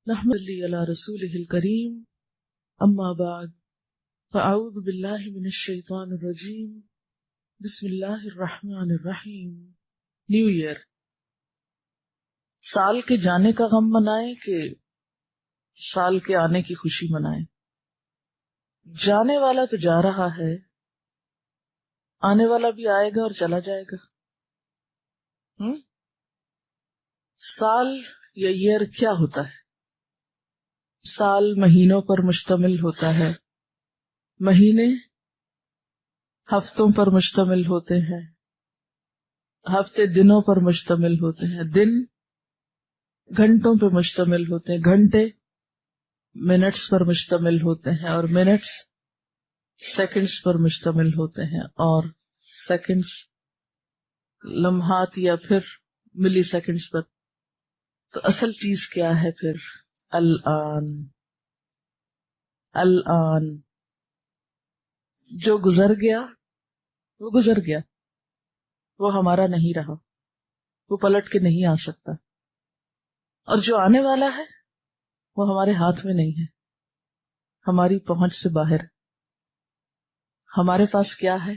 نحمد علی رسولہ الکریم اما بعد فاعوذ باللہ من الشیطان الرجیم بسم اللہ الرحمن الرحیم۔ نیو ایئر، سال کے جانے کا غم منائیں کہ سال کے آنے کی خوشی منائیں؟ جانے والا تو جا رہا ہے، آنے والا بھی آئے گا اور چلا جائے گا۔ سال یا ایئر کیا ہوتا ہے؟ سال مہینوں پر مشتمل ہوتا ہے، مہینے ہفتوں پر مشتمل ہوتے ہیں، ہفتے دنوں پر مشتمل ہوتے ہیں، دن گھنٹوں پر مشتمل ہوتے ہیں، گھنٹے منٹس پر مشتمل ہوتے ہیں، اور منٹس سیکنڈز پر مشتمل ہوتے ہیں، اور سیکنڈز لمحات یا پھر ملی سیکنڈز پر۔ تو اصل چیز کیا ہے پھر؟ الآن۔ الآن جو گزر گیا وہ گزر گیا، وہ ہمارا نہیں رہا، وہ پلٹ کے نہیں آ سکتا، اور جو آنے والا ہے وہ ہمارے ہاتھ میں نہیں ہے، ہماری پہنچ سے باہر۔ ہمارے پاس کیا ہے؟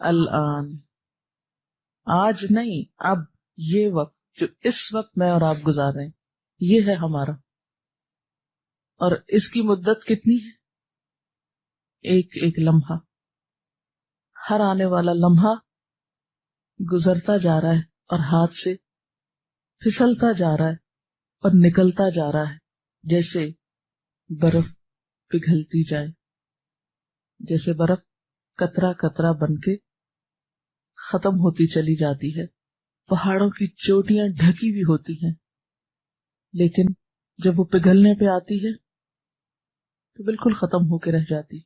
الآن، آج نہیں، اب، یہ وقت جو اس وقت میں اور آپ گزار رہے ہیں، یہ ہے ہمارا۔ اور اس کی مدت کتنی ہے؟ ایک ایک لمحہ، ہر آنے والا لمحہ گزرتا جا رہا ہے اور ہاتھ سے پھسلتا جا رہا ہے اور نکلتا جا رہا ہے، جیسے برف پگھلتی جائے، جیسے برف قطرہ قطرہ بن کے ختم ہوتی چلی جاتی ہے۔ پہاڑوں کی چوٹیاں ڈھکی ہوئی ہوتی ہیں، لیکن جب وہ پگھلنے پہ آتی ہے تو بالکل ختم ہو کے رہ جاتی،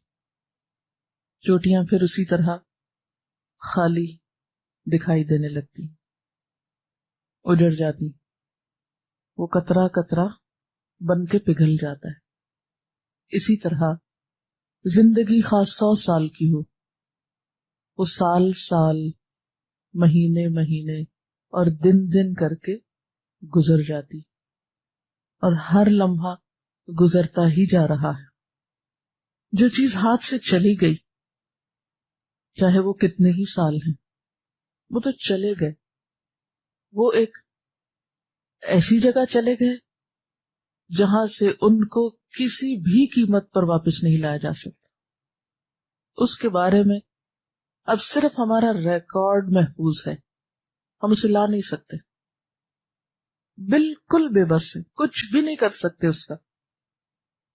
چوٹیاں پھر اسی طرح خالی دکھائی دینے لگتی، اجڑ جاتی، وہ قطرہ قطرہ بن کے پگھل جاتا ہے۔ اسی طرح زندگی خواہ 100 سال کی ہو، وہ سال سال، مہینے مہینے اور دن دن کر کے گزر جاتی، اور ہر لمحہ گزرتا ہی جا رہا ہے۔ جو چیز ہاتھ سے چلی گئی، چاہے وہ کتنے ہی سال ہیں، وہ تو چلے گئے، وہ ایک ایسی جگہ چلے گئے جہاں سے ان کو کسی بھی قیمت پر واپس نہیں لایا جا سکتا۔ اس کے بارے میں اب صرف ہمارا ریکارڈ محفوظ ہے، ہم اسے لا نہیں سکتے، بالکل بے بس ہے، کچھ بھی نہیں کر سکتے اس کا۔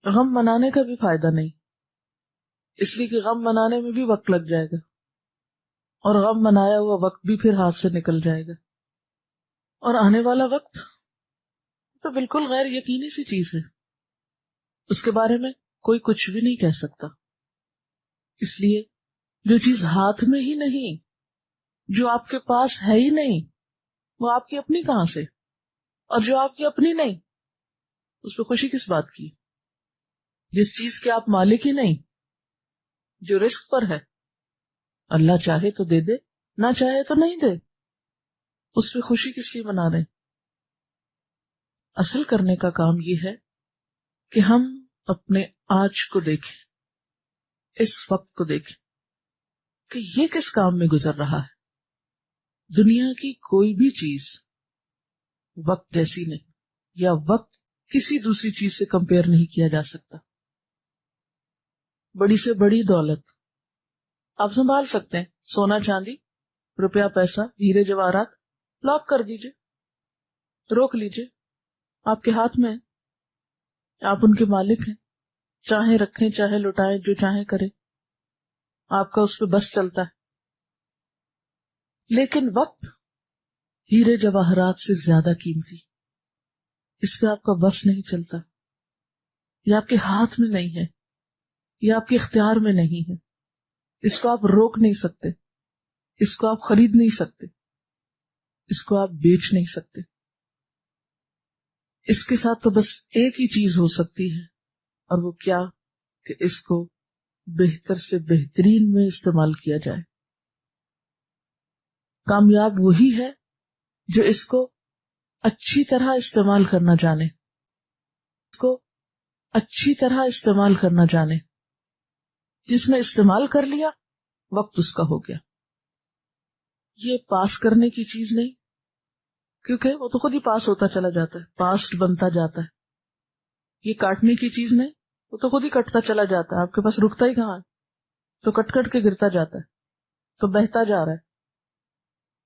غم منانے کا بھی فائدہ نہیں، اس لیے کہ غم منانے میں بھی وقت لگ جائے گا، اور غم منایا ہوا وقت بھی پھر ہاتھ سے نکل جائے گا، اور آنے والا وقت تو بالکل غیر یقینی سی چیز ہے، اس کے بارے میں کوئی کچھ بھی نہیں کہہ سکتا۔ اس لیے جو چیز ہاتھ میں ہی نہیں، جو آپ کے پاس ہے ہی نہیں، وہ آپ کی اپنی کہاں سے؟ اور جو آپ کی اپنی نہیں، اس پہ خوشی کس بات کی؟ جس چیز کے آپ مالک ہی نہیں، جو رزق پر ہے، اللہ چاہے تو دے دے، نہ چاہے تو نہیں دے، اس پہ خوشی کس لیے منا رہے ہیں؟ اصل کرنے کا کام یہ ہے کہ ہم اپنے آج کو دیکھیں، اس وقت کو دیکھیں کہ یہ کس کام میں گزر رہا ہے۔ دنیا کی کوئی بھی چیز وقت جیسی نہیں، یا وقت کسی دوسری چیز سے کمپیئر نہیں کیا جا سکتا۔ بڑی سے بڑی دولت آپ سنبھال سکتے ہیں، سونا چاندی، روپیہ پیسہ، ہیرے جواہرات، لاک کر دیجئے، روک لیجئے، آپ کے ہاتھ میں ہے، آپ ان کے مالک ہیں، چاہیں رکھیں چاہے لٹائیں، جو چاہیں کریں، آپ کا اس پہ بس چلتا ہے۔ لیکن وقت ہیرے جواہرات سے زیادہ قیمتی، اس پہ آپ کا بس نہیں چلتا، یہ آپ کے ہاتھ میں نہیں ہے، یہ آپ کے اختیار میں نہیں ہے، اس کو آپ روک نہیں سکتے، اس کو آپ خرید نہیں سکتے، اس کو آپ بیچ نہیں سکتے۔ اس کے ساتھ تو بس ایک ہی چیز ہو سکتی ہے، اور وہ کیا؟ کہ اس کو بہتر سے بہترین میں استعمال کیا جائے۔ کامیاب وہی ہے جو اس کو اچھی طرح استعمال کرنا جانے۔ کو اچھی طرح استعمال کرنا جانے. جس نے استعمال کر لیا وقت اس کا ہو گیا. یہ پاس کرنے کی چیز نہیں، کیونکہ وہ تو خود ہی پاس ہوتا چلا جاتا ہے، پاسٹ بنتا جاتا ہے. یہ کاٹنے کی چیز نہیں، وہ تو خود ہی کٹتا چلا جاتا ہے، آپ کے پاس رکتا ہی کہاں ہے، تو کٹ کٹ کے گرتا جاتا ہے، تو بہتا جا رہا ہے.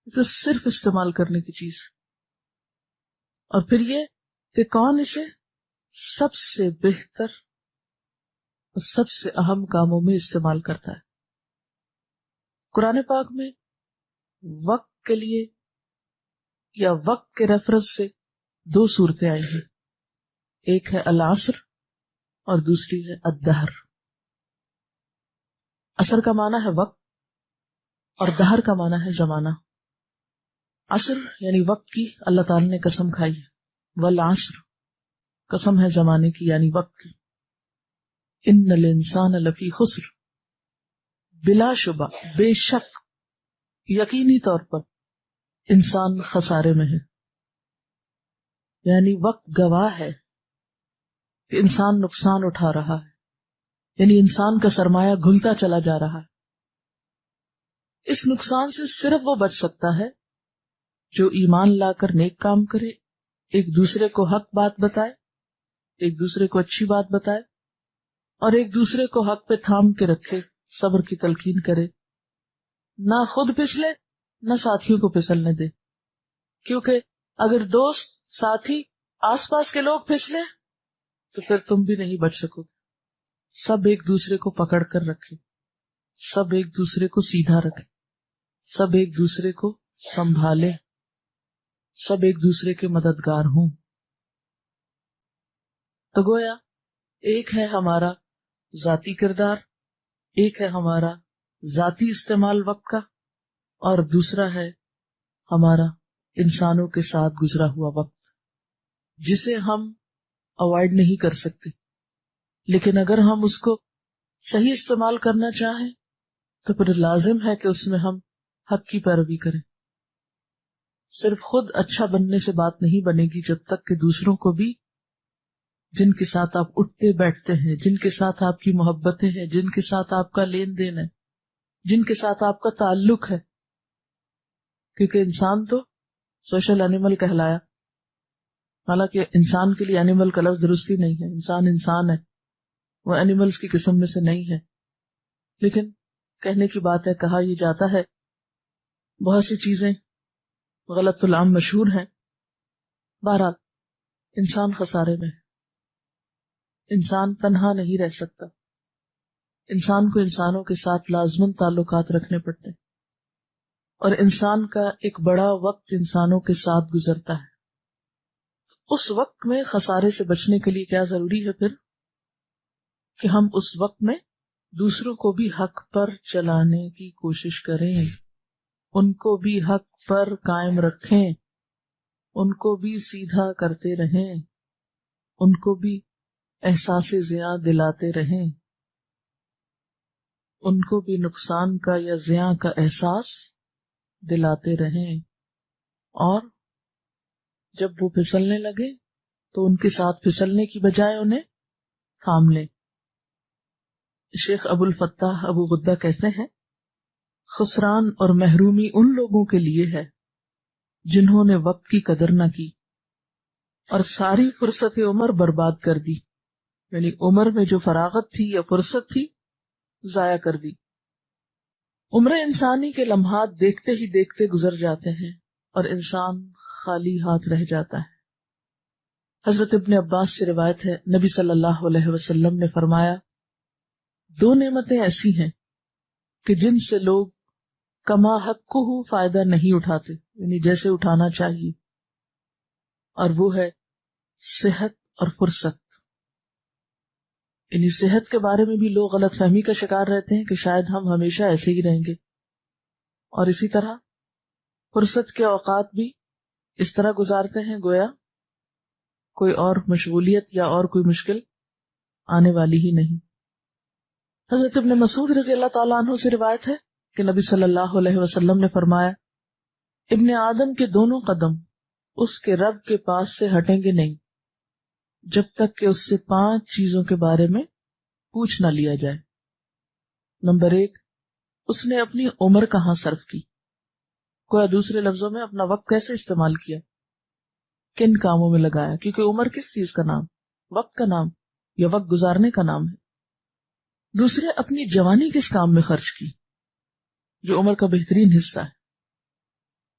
تو صرف استعمال کرنے کی چیز. اور پھر یہ کہ کون اسے سب سے بہتر اور سب سے اہم کاموں میں استعمال کرتا ہے. قرآن پاک میں وقت کے لیے یا وقت کے ریفرنس سے 2 صورتیں آئی ہیں. ایک ہے العصر اور دوسری ہے الدہر. عصر کا معنی ہے وقت اور دہر کا معنی ہے زمانہ. عصر یعنی وقت کی اللہ تعالی نے قسم کھائی ہے، والعصر قسم ہے زمانے کی یعنی وقت کی. ان الانسان لفی خسر، بلا شبہ، بے شک، یقینی طور پر انسان خسارے میں ہے. یعنی وقت گواہ ہے کہ انسان نقصان اٹھا رہا ہے، یعنی انسان کا سرمایہ گھلتا چلا جا رہا ہے. اس نقصان سے صرف وہ بچ سکتا ہے جو ایمان لا کر نیک کام کرے، ایک دوسرے کو حق بات بتائے، ایک دوسرے کو اچھی بات بتائے، اور ایک دوسرے کو حق پہ تھام کے رکھے، صبر کی تلقین کرے، نہ خود پھسلے نہ ساتھیوں کو پھسلنے دے. کیونکہ اگر دوست، ساتھی، آس پاس کے لوگ پھسلے تو پھر تم بھی نہیں بچ سکو گے. سب ایک دوسرے کو پکڑ کر رکھے، سب ایک دوسرے کو سیدھا رکھے، سب ایک دوسرے کو سنبھالے، سب ایک دوسرے کے مددگار ہوں. تو گویا ایک ہے ہمارا ذاتی کردار، ایک ہے ہمارا ذاتی استعمال وقت کا، اور دوسرا ہے ہمارا انسانوں کے ساتھ گزرا ہوا وقت، جسے ہم اوائڈ نہیں کر سکتے. لیکن اگر ہم اس کو صحیح استعمال کرنا چاہیں تو پھر لازم ہے کہ اس میں ہم حق کی پیروی کریں. صرف خود اچھا بننے سے بات نہیں بنے گی جب تک کہ دوسروں کو بھی، جن کے ساتھ آپ اٹھتے بیٹھتے ہیں، جن کے ساتھ آپ کی محبتیں ہیں، جن کے ساتھ آپ کا لین دین ہے، جن کے ساتھ آپ کا تعلق ہے، کیونکہ انسان تو سوشل اینیمل کہلایا. حالانکہ انسان کے لیے اینیمل کا لفظ درستی نہیں ہے، انسان انسان ہے، وہ اینیملز کی قسم میں سے نہیں ہے. لیکن کہنے کی بات ہے، کہا یہ جاتا ہے. بہت سی چیزیں غلط العام مشہور ہیں. بہرحال انسان خسارے میں ہے. انسان تنہا نہیں رہ سکتا. انسان کو انسانوں کے ساتھ لازماً تعلقات رکھنے پڑتے ہیں، اور انسان کا ایک بڑا وقت انسانوں کے ساتھ گزرتا ہے. اس وقت میں خسارے سے بچنے کے لیے کیا ضروری ہے پھر؟ کہ ہم اس وقت میں دوسروں کو بھی حق پر چلانے کی کوشش کریں، ان کو بھی حق پر قائم رکھیں، ان کو بھی سیدھا کرتے رہیں، ان کو بھی احساس زیاں دلاتے رہیں، ان کو بھی نقصان کا یا زیاں کا احساس دلاتے رہیں. اور جب وہ پھسلنے لگے تو ان کے ساتھ پھسلنے کی بجائے انہیں تھام لیں. شیخ ابو الفتح ابو غدہ کہتے ہیں، خسران اور محرومی ان لوگوں کے لیے ہے جنہوں نے وقت کی قدر نہ کی اور ساری فرصت عمر برباد کر دی. یعنی عمر میں جو فراغت تھی یا فرصت تھی ضائع کر دی. عمر انسانی کے لمحات دیکھتے ہی دیکھتے گزر جاتے ہیں اور انسان خالی ہاتھ رہ جاتا ہے. حضرت ابن عباس سے روایت ہے، نبی صلی اللہ علیہ وسلم نے فرمایا، 2 نعمتیں ایسی ہیں کہ جن سے لوگ کما حقہ فائدہ نہیں اٹھاتے، یعنی جیسے اٹھانا چاہیے، اور وہ ہے صحت اور فرصت. یعنی صحت کے بارے میں بھی لوگ غلط فہمی کا شکار رہتے ہیں کہ شاید ہم ہمیشہ ایسے ہی رہیں گے، اور اسی طرح فرصت کے اوقات بھی اس طرح گزارتے ہیں گویا کوئی اور مشغولیت یا اور کوئی مشکل آنے والی ہی نہیں. حضرت ابن مسعود رضی اللہ تعالیٰ عنہ سے روایت ہے کہ نبی صلی اللہ علیہ وسلم نے فرمایا، ابن آدم کے دونوں قدم اس کے رب کے پاس سے ہٹیں گے نہیں جب تک کہ اس سے 5 چیزوں کے بارے میں پوچھ نہ لیا جائے۔ نمبر 1، اس نے اپنی عمر کہاں صرف کی، کوئی دوسرے لفظوں میں اپنا وقت کیسے استعمال کیا، کن کاموں میں لگایا، کیونکہ عمر کس چیز کا نام، وقت کا نام یا وقت گزارنے کا نام ہے۔ دوسرے، اپنی جوانی کس کام میں خرچ کی، جو عمر کا بہترین حصہ ہے،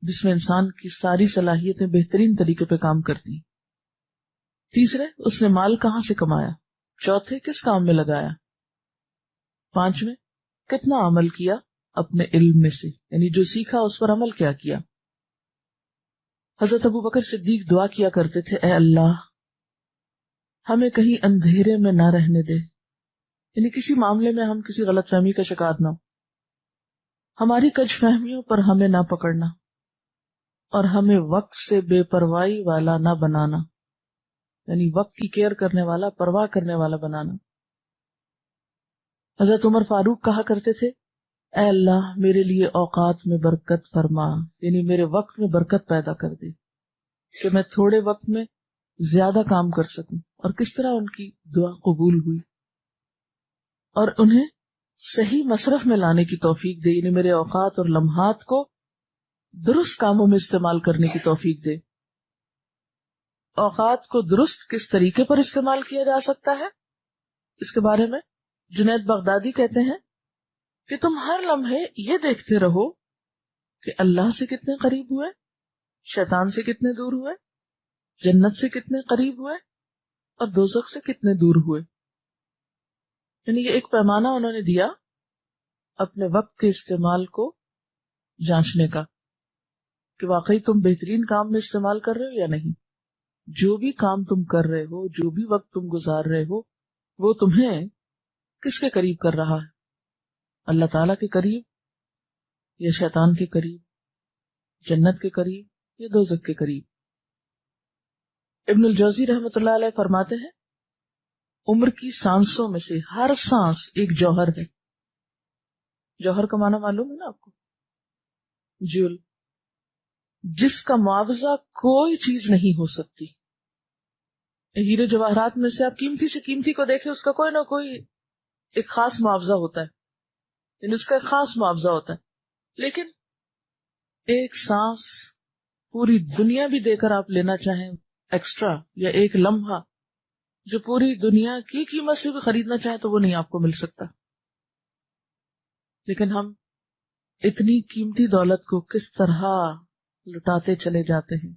جس میں انسان کی ساری صلاحیتیں بہترین طریقے پہ کام کرتی ہیں۔ تیسرے، اس نے مال کہاں سے کمایا۔ چوتھے، کس کام میں لگایا۔ پانچویں، کتنا عمل کیا اپنے علم میں سے، یعنی جو سیکھا اس پر عمل کیا کیا۔ حضرت ابو بکر صدیق دعا کیا کرتے تھے، اے اللہ ہمیں کہیں اندھیرے میں نہ رہنے دے، یعنی کسی معاملے میں ہم کسی غلط فہمی کا شکار نہ ہو، ہماری کج فہمیوں پر ہمیں نہ پکڑنا، اور ہمیں وقت سے بے پرواہی والا نہ بنانا، یعنی وقت کی کیئر کرنے والا، پرواہ کرنے والا بنانا۔ حضرت عمر فاروق کہا کرتے تھے، اے اللہ میرے لیے اوقات میں برکت فرما، یعنی میرے وقت میں برکت پیدا کر دے کہ میں تھوڑے وقت میں زیادہ کام کر سکوں۔ اور کس طرح ان کی دعا قبول ہوئی، اور انہیں صحیح مصرف میں لانے کی توفیق دے، یعنی میرے اوقات اور لمحات کو درست کاموں میں استعمال کرنے کی توفیق دے۔ اوقات کو درست کس طریقے پر استعمال کیا جا سکتا ہے، اس کے بارے میں جنید بغدادی کہتے ہیں کہ تم ہر لمحے یہ دیکھتے رہو کہ اللہ سے کتنے قریب ہوئے، شیطان سے کتنے دور ہوئے، جنت سے کتنے قریب ہوئے، اور دوزخ سے کتنے دور ہوئے۔ یعنی یہ ایک پیمانہ انہوں نے دیا اپنے وقت کے استعمال کو جانچنے کا، کہ واقعی تم بہترین کام میں استعمال کر رہے ہو یا نہیں۔ جو بھی کام تم کر رہے ہو، جو بھی وقت تم گزار رہے ہو، وہ تمہیں کس کے قریب کر رہا ہے، اللہ تعالیٰ کے قریب یا شیطان کے قریب، جنت کے قریب یا دوزخ کے قریب۔ ابن الجوزی رحمۃ اللہ علیہ فرماتے ہیں، عمر کی سانسوں میں سے ہر سانس ایک جوہر ہے۔ جوہر کا معنی معلوم ہے نا آپ کو، جول، جس کا معاوضہ کوئی چیز نہیں ہو سکتی۔ ہیرے جواہرات میں سے آپ قیمتی سے قیمتی کو دیکھیں، اس کا کوئی نہ کوئی ایک خاص معاوضہ ہوتا ہے، یعنی اس کا ایک خاص معاوضہ ہوتا ہے، لیکن ایک سانس پوری دنیا بھی دے کر آپ لینا چاہیں ایکسٹرا، یا ایک لمحہ جو پوری دنیا کی قیمت سے بھی خریدنا چاہیں تو وہ نہیں آپ کو مل سکتا۔ لیکن ہم اتنی قیمتی دولت کو کس طرح لٹاتے چلے جاتے ہیں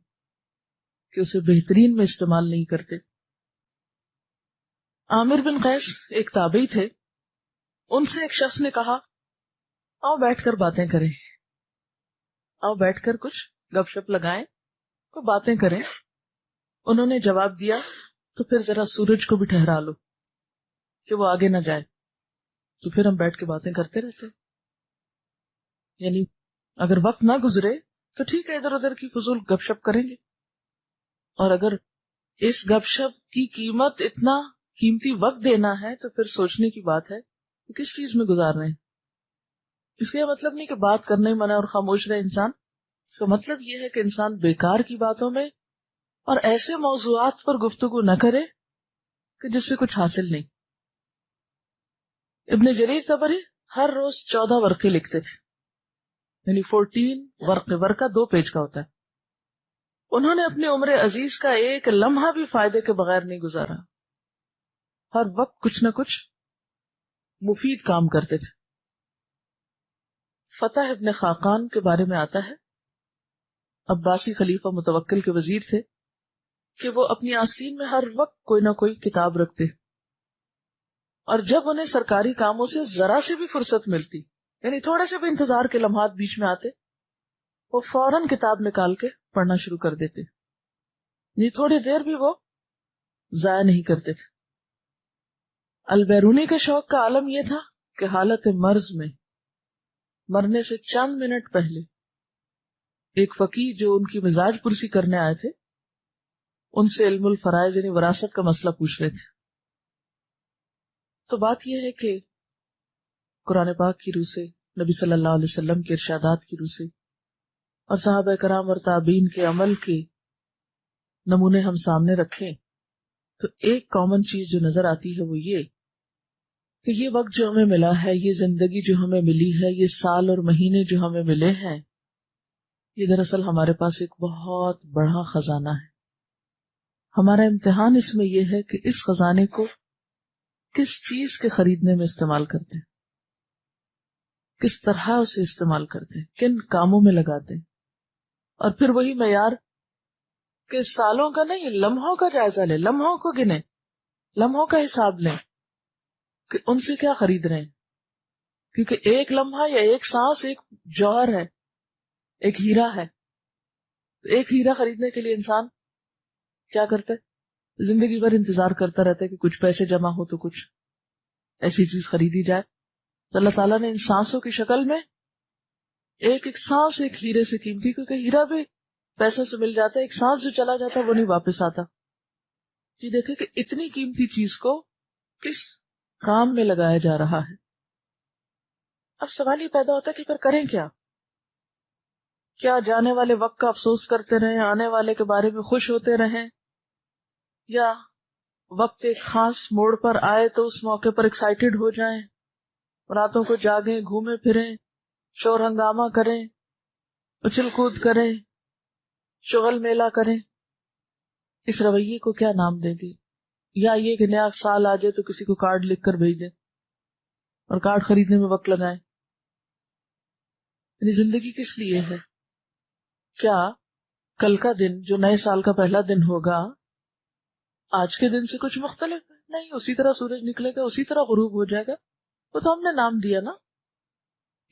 کہ اسے بہترین میں استعمال نہیں کرتے۔ عامر بن قیس ایک تابعی تھے، ان سے ایک شخص نے کہا، آؤ بیٹھ کر باتیں کریں، آؤ بیٹھ کر کچھ گپ شپ لگائیں، کوئی باتیں کریں۔ انہوں نے جواب دیا، تو پھر ذرا سورج کو بھی ٹھہرا لو کہ وہ آگے نہ جائے، تو پھر ہم بیٹھ کے باتیں کرتے رہتے۔ یعنی اگر وقت نہ گزرے تو ٹھیک ہے، ادھر ادھر کی فضول گپ شپ کریں گے، اور اگر اس گپ شپ کی قیمت اتنا قیمتی وقت دینا ہے تو پھر سوچنے کی بات ہے کہ کس چیز میں گزار رہے ہیں۔ اس کا یہ مطلب نہیں کہ بات کرنے ہی منع اور خاموش رہے انسان، اس کا مطلب یہ ہے کہ انسان بیکار کی باتوں میں اور ایسے موضوعات پر گفتگو نہ کرے کہ جس سے کچھ حاصل نہیں۔ ابن جریر طبری ہر روز 14 ورقے لکھتے تھے، یعنی 14 ورقے، ورقہ 2 پیج کا ہوتا ہے۔ انہوں نے اپنی عمر عزیز کا ایک لمحہ بھی فائدے کے بغیر نہیں گزارا، ہر وقت کچھ نہ کچھ مفید کام کرتے تھے۔ فتح ابن خاقان کے بارے میں آتا ہے، عباسی خلیفہ متوکل کے وزیر تھے، کہ وہ اپنی آستین میں ہر وقت کوئی نہ کوئی کتاب رکھتے، اور جب انہیں سرکاری کاموں سے ذرا سے بھی فرصت ملتی، یعنی تھوڑے سے بھی انتظار کے لمحات بیچ میں آتے، وہ فوراً کتاب نکال کے پڑھنا شروع کر دیتے، یہ تھوڑی دیر بھی وہ ضائع نہیں کرتے تھے۔ البیرونی کے شوق کا عالم یہ تھا کہ حالت مرض میں مرنے سے چند منٹ پہلے ایک فقیہ جو ان کی مزاج پرسی کرنے آئے تھے، ان سے علم الفرائض یعنی وراثت کا مسئلہ پوچھ رہے تھے۔ تو بات یہ ہے کہ قرآن پاک کی روح سے، نبی صلی اللہ علیہ وسلم کے ارشادات کی روح سے، اور صحابہ کرام اور تابعین کے عمل کے نمونے ہم سامنے رکھیں تو ایک کامن چیز جو نظر آتی ہے وہ یہ کہ یہ وقت جو ہمیں ملا ہے، یہ زندگی جو ہمیں ملی ہے، یہ سال اور مہینے جو ہمیں ملے ہیں، یہ دراصل ہمارے پاس ایک بہت بڑا خزانہ ہے. ہمارا امتحان اس میں یہ ہے کہ اس خزانے کو کس چیز کے خریدنے میں استعمال کرتے ہیں، کس طرح اسے استعمال کرتے ہیں، کن کاموں میں لگاتے ہیں. اور پھر وہی معیار کہ سالوں کا نہیں، لمحوں کا جائزہ لیں، لمحوں کو گنے، لمحوں کا حساب لیں کہ ان سے کیا خرید رہے ہیں. کیونکہ ایک لمحہ یا ایک سانس ایک جوہر ہے، ایک ہیرا ہے. تو ایک ہیرا خریدنے کے لیے انسان کیا کرتا ہے؟ زندگی بھر انتظار کرتا رہتا ہے کہ کچھ پیسے جمع ہو تو کچھ ایسی چیز خریدی جائے. تو اللہ تعالیٰ نے ان سانسوں کی شکل میں ایک ایک سانس ایک ہیرے سے قیمتی، کیونکہ ہیرا بھی پیسے سے مل جاتا ہے، ایک سانس جو چلا جاتا ہے وہ نہیں واپس آتا. یہ دیکھیں کہ اتنی قیمتی چیز کو کس کام میں لگایا جا رہا ہے. اب سوال یہ پیدا ہوتا ہے کہ پھر کریں کیا؟ کیا جانے والے وقت کا افسوس کرتے رہیں، آنے والے کے بارے میں خوش ہوتے رہیں، یا وقت ایک خاص موڑ پر آئے تو اس موقع پر ایکسائٹیڈ ہو جائیں، راتوں کو جاگیں، گھومیں پھریں، شور ہنگامہ کریں، اچھل کود کریں، شغل میلہ کریں؟ اس رویے کو کیا نام دیں گے؟ یا یہ کہ نیا سال آ جائے تو کسی کو کارڈ لکھ کر بھیج دیں اور کارڈ خریدنے میں وقت لگائیں؟ یعنی زندگی کس لیے ہے؟ کیا کل کا دن جو نئے سال کا پہلا دن ہوگا آج کے دن سے کچھ مختلف ہے؟ نہیں، اسی طرح سورج نکلے گا، اسی طرح غروب ہو جائے گا. وہ تو ہم نے نام دیا نا.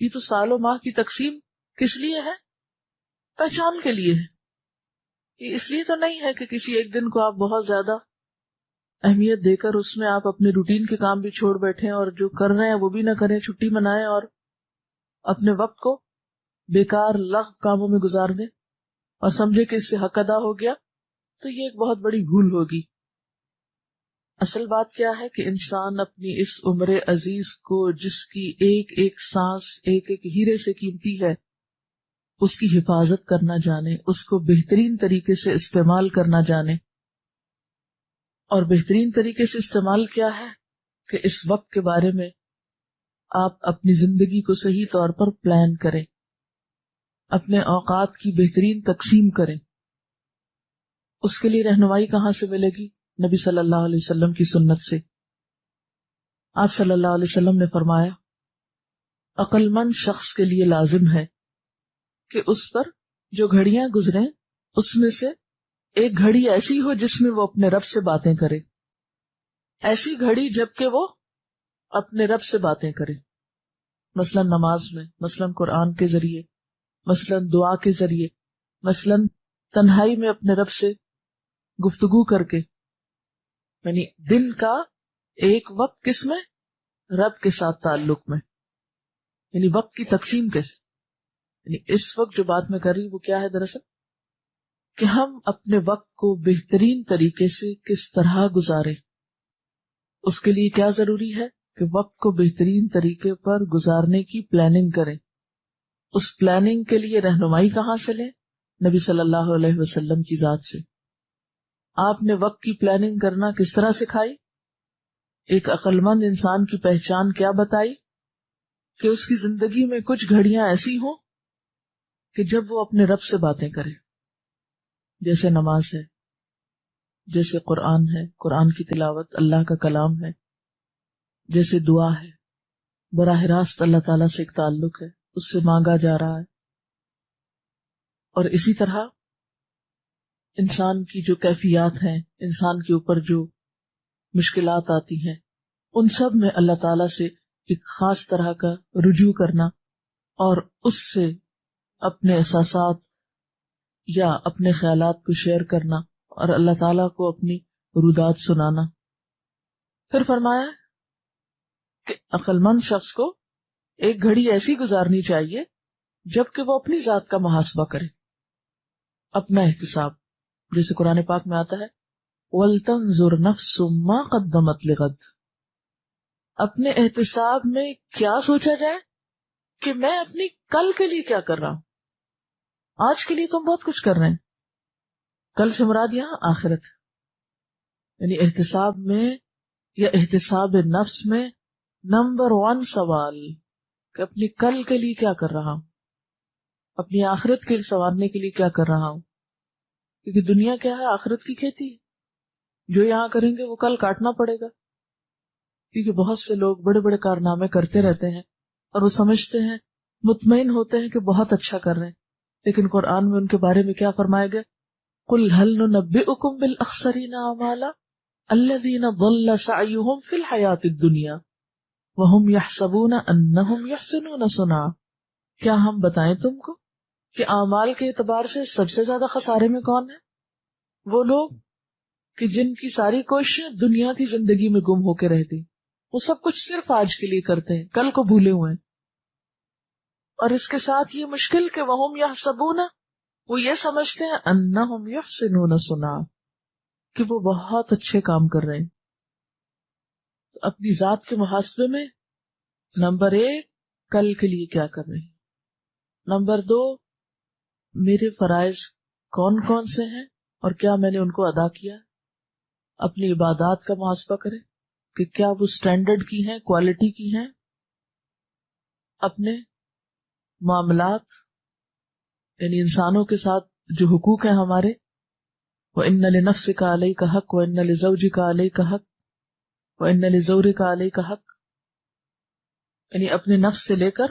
یہ تو سال و ماہ کی تقسیم کس لیے ہے؟ پہچان کے لیے ہے. یہ اس لیے تو نہیں ہے کہ کسی ایک دن کو آپ بہت زیادہ اہمیت دے کر اس میں آپ اپنے روٹین کے کام بھی چھوڑ بیٹھیں اور جو کر رہے ہیں وہ بھی نہ کریں، چھٹی منائیں اور اپنے وقت کو بیکار لغو کاموں میں گزار دیں اور سمجھے کہ اس سے حق ادا ہو گیا. تو یہ ایک بہت بڑی بھول ہوگی. اصل بات کیا ہے کہ انسان اپنی اس عمر عزیز کو، جس کی ایک ایک سانس ایک ایک ہیرے سے قیمتی ہے، اس کی حفاظت کرنا جانے، اس کو بہترین طریقے سے استعمال کرنا جانے. اور بہترین طریقے سے استعمال کیا ہے کہ اس وقت کے بارے میں آپ اپنی زندگی کو صحیح طور پر پلان کریں، اپنے اوقات کی بہترین تقسیم کریں. اس کے لیے رہنمائی کہاں سے ملے گی؟ نبی صلی اللہ علیہ وسلم کی سنت سے. آپ صلی اللہ علیہ وسلم نے فرمایا عقل مند شخص کے لیے لازم ہے کہ اس پر جو گھڑیاں گزریں اس میں سے ایک گھڑی ایسی ہو جس میں وہ اپنے رب سے باتیں کرے. ایسی گھڑی جبکہ وہ اپنے رب سے باتیں کرے، مثلا نماز میں، مثلا قرآن کے ذریعے، مثلا دعا کے ذریعے، مثلا تنہائی میں اپنے رب سے گفتگو کر کے. یعنی دن کا ایک وقت کس میں؟ رب کے ساتھ تعلق میں. یعنی وقت کی تقسیم کیسے؟ یعنی اس وقت جو بات میں کر رہی وہ کیا ہے دراصل؟ کہ ہم اپنے وقت کو بہترین طریقے سے کس طرح گزاریں. اس کے لیے کیا ضروری ہے کہ وقت کو بہترین طریقے پر گزارنے کی پلاننگ کریں. اس پلاننگ کے لیے رہنمائی کہاں سے لیں؟ نبی صلی اللہ علیہ وسلم کی ذات سے. آپ نے وقت کی پلاننگ کرنا کس طرح سکھائی؟ ایک عقل مند انسان کی پہچان کیا بتائی؟ کہ اس کی زندگی میں کچھ گھڑیاں ایسی ہوں کہ جب وہ اپنے رب سے باتیں کرے، جیسے نماز ہے، جیسے قرآن ہے، قرآن کی تلاوت، اللہ کا کلام ہے، جیسے دعا ہے، براہ راست اللہ تعالیٰ سے ایک تعلق ہے، اس سے مانگا جا رہا ہے. اور اسی طرح انسان کی جو کیفیات ہیں، انسان کے اوپر جو مشکلات آتی ہیں، ان سب میں اللہ تعالیٰ سے ایک خاص طرح کا رجوع کرنا اور اس سے اپنے احساسات یا اپنے خیالات کو شیئر کرنا اور اللہ تعالیٰ کو اپنی رودات سنانا. پھر فرمایا کہ عقل مند شخص کو ایک گھڑی ایسی گزارنی چاہیے جبکہ وہ اپنی ذات کا محاسبہ کرے، اپنا احتساب. جیسے قرآن پاک میں آتا ہے وَلْتَنْظُرْ نَفْسٌ مَا قَدَّمَتْ لِغَدٍ. اپنے احتساب میں کیا سوچا جائے کہ میں اپنی کل کے لیے کیا کر رہا ہوں. آج کے لیے تم بہت کچھ کر رہے ہیں، کل سے مراد یہاں آخرت. یعنی احتساب میں یا احتساب نفس میں نمبر 1 سوال کہ اپنی کل کے لیے کیا کر رہا ہوں، اپنی آخرت کے لیے سنوارنے کے لیے کیا کر رہا ہوں. کیونکہ دنیا کیا ہے؟ آخرت کی کھیتی ہے. جو یہاں کریں گے وہ کل کاٹنا پڑے گا. کیونکہ بہت سے لوگ بڑے بڑے کارنامے کرتے رہتے ہیں اور وہ سمجھتے ہیں، مطمئن ہوتے ہیں کہ بہت اچھا کر رہے ہیں، لیکن قرآن میں ان کے بارے میں کیا فرمایا گیا؟ قُلْ هَلْ نُنَبِّئُكُمْ بِالْأَخْسَرِينَ أَعْمَالًا الَّذِينَ ضَلَّ سَعْيُهُمْ فِي الْحَيَاةِ الدُّنْيَا وَهُمْ يَحْسَبُونَ أَنَّهُمْ يُحْسِنُونَ صُنْعًا. کیا ہم بتائیں تم کو کہ اعمال کے اعتبار سے سب سے زیادہ خسارے میں کون ہے؟ وہ لوگ کہ جن کی ساری کوششیں دنیا کی زندگی میں گم ہو کے رہتی، وہ سب کچھ صرف آج کے لیے کرتے ہیں، کل کو بھولے ہوئے ہیں. اور اس کے ساتھ یہ مشکل کہ وَهُمْ يَحْسَبُونَ، وہ یہ سمجھتے ہیں أَنَّهُمْ يُحْسِنُونَ صُنْعًا، کہ وہ بہت اچھے کام کر رہے ہیں. تو اپنی ذات کے محاسبے میں نمبر 1 کل کے لیے کیا کر رہے ہیں، نمبر 2 میرے فرائض کون کون سے ہیں اور کیا میں نے ان کو ادا کیا. اپنی عبادات کا محاسبہ کریں کہ کیا وہ سٹینڈرڈ کی ہیں، کوالٹی کی ہیں. اپنے معاملات یعنی انسانوں کے ساتھ جو حقوق ہیں ہمارے، وَإِنَّ لِنَفْسِكَ عَلَيْكَ حَقٌّ وَإِنَّ لِزَوْجِكَ عَلَيْكَ حَقٌّ وَإِنَّ لِزَوْرِكَ عَلَيْكَ حَقٌّ، یعنی اپنے نفس سے لے کر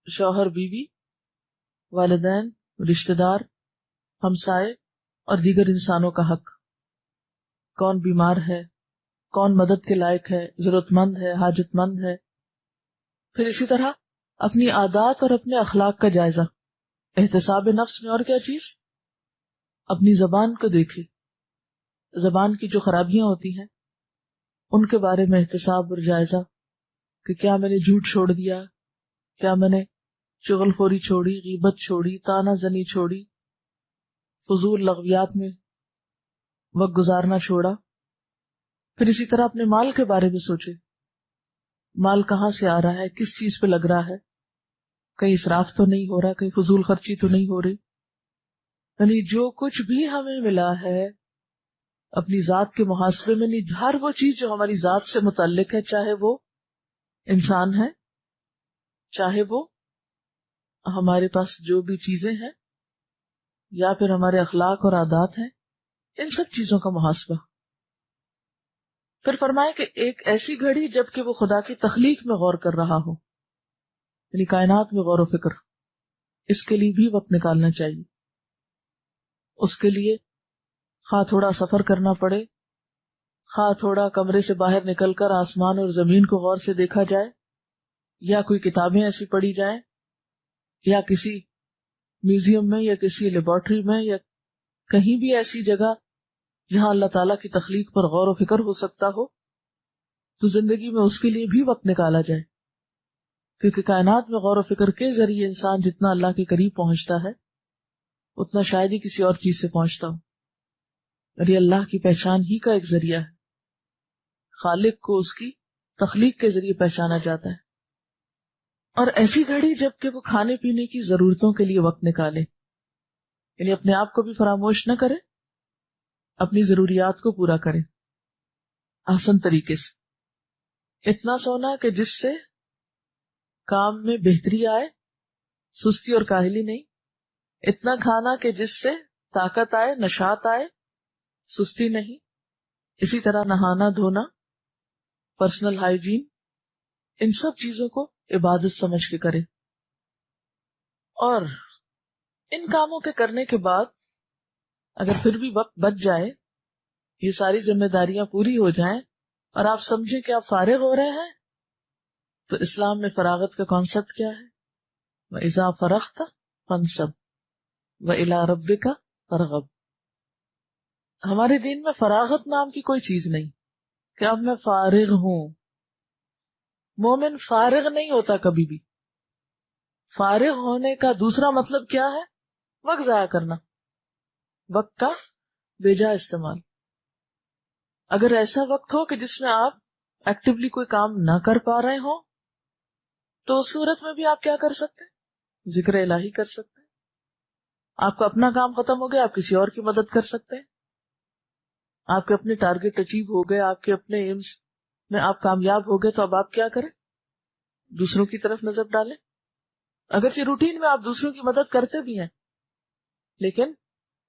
شوہر، بیوی، والدین، رشتہ دار، ہمسائے اور دیگر انسانوں کا حق. کون بیمار ہے، کون مدد کے لائق ہے، ضرورت مند ہے، حاجت مند ہے. پھر اسی طرح اپنی عادات اور اپنے اخلاق کا جائزہ. احتساب نفس میں اور کیا چیز؟ اپنی زبان کو دیکھے، زبان کی جو خرابیاں ہوتی ہیں ان کے بارے میں احتساب اور جائزہ کہ کیا میں نے جھوٹ چھوڑ دیا، کیا میں نے چغل خوری چھوڑی، غیبت چھوڑی، طعنہ زنی چھوڑی، فضول لغویات میں وقت گزارنا چھوڑا. پھر اسی طرح اپنے مال کے بارے میں سوچے، مال کہاں سے آ رہا ہے، کس چیز پہ لگ رہا ہے، کہیں اسراف تو نہیں ہو رہا، کہیں فضول خرچی تو نہیں ہو رہی. یعنی جو کچھ بھی ہمیں ملا ہے اپنی ذات کے محاسبے میں، نہیں ہر وہ چیز جو ہماری ذات سے متعلق ہے، چاہے وہ انسان ہے، چاہے وہ ہمارے پاس جو بھی چیزیں ہیں، یا پھر ہمارے اخلاق اور عادات ہیں، ان سب چیزوں کا محاسبہ. پھر فرمائے کہ ایک ایسی گھڑی جبکہ وہ خدا کی تخلیق میں غور کر رہا ہو، یعنی کائنات میں غور و فکر، اس کے لیے بھی وقت نکالنا چاہیے. اس کے لیے خواہ تھوڑا سفر کرنا پڑے، خواہ تھوڑا کمرے سے باہر نکل کر آسمان اور زمین کو غور سے دیکھا جائے، یا کوئی کتابیں ایسی پڑھی جائیں، یا کسی میوزیم میں یا کسی لیبارٹری میں یا کہیں بھی ایسی جگہ جہاں اللہ تعالیٰ کی تخلیق پر غور و فکر ہو سکتا ہو، تو زندگی میں اس کے لیے بھی وقت نکالا جائے. کیونکہ کائنات میں غور و فکر کے ذریعے انسان جتنا اللہ کے قریب پہنچتا ہے اتنا شاید ہی کسی اور چیز سے پہنچتا ہو. اور یہ اللہ کی پہچان ہی کا ایک ذریعہ ہے. خالق کو اس کی تخلیق کے ذریعے پہچانا جاتا ہے. اور ایسی گھڑی جب کہ وہ کھانے پینے کی ضرورتوں کے لیے وقت نکالے، یعنی اپنے آپ کو بھی فراموش نہ کرے، اپنی ضروریات کو پورا کرے آسان طریقے سے. اتنا سونا کہ جس سے کام میں بہتری آئے، سستی اور کاہلی نہیں. اتنا کھانا کہ جس سے طاقت آئے، نشاط آئے، سستی نہیں. اسی طرح نہانا دھونا، پرسنل ہائیجین، ان سب چیزوں کو عبادت سمجھ کے کرے. اور ان کاموں کے کرنے کے بعد اگر پھر بھی وقت بچ جائے، یہ ساری ذمہ داریاں پوری ہو جائیں اور آپ سمجھیں کہ آپ فارغ ہو رہے ہیں، تو اسلام میں فراغت کا کانسیپٹ کیا ہے؟ وَإِذَا فَرَغْتَ فَانْصَبْ وَإِلَىٰ رَبِّكَ فَارْغَب. ہمارے دین میں فراغت نام کی کوئی چیز نہیں کہ اب میں فارغ ہوں. مومن فارغ نہیں ہوتا کبھی بھی. فارغ ہونے کا دوسرا مطلب کیا ہے؟ وقت ضائع کرنا، وقت کا بیجا استعمال. اگر ایسا وقت ہو کہ جس میں آپ ایکٹیولی کوئی کام نہ کر پا رہے ہوں، تو اس صورت میں بھی آپ کیا کر سکتے ہیں؟ ذکر الہی کر سکتے ہیں. آپ کا اپنا کام ختم ہو گیا، آپ کسی اور کی مدد کر سکتے ہیں. آپ کے اپنے ٹارگٹ اچیو ہو گئے، آپ کے اپنے ایمز میں آپ کامیاب ہو گئے، تو اب آپ کیا کریں؟ دوسروں کی طرف نظر ڈالیں. اگرچہ روٹین میں آپ دوسروں کی مدد کرتے بھی ہیں، لیکن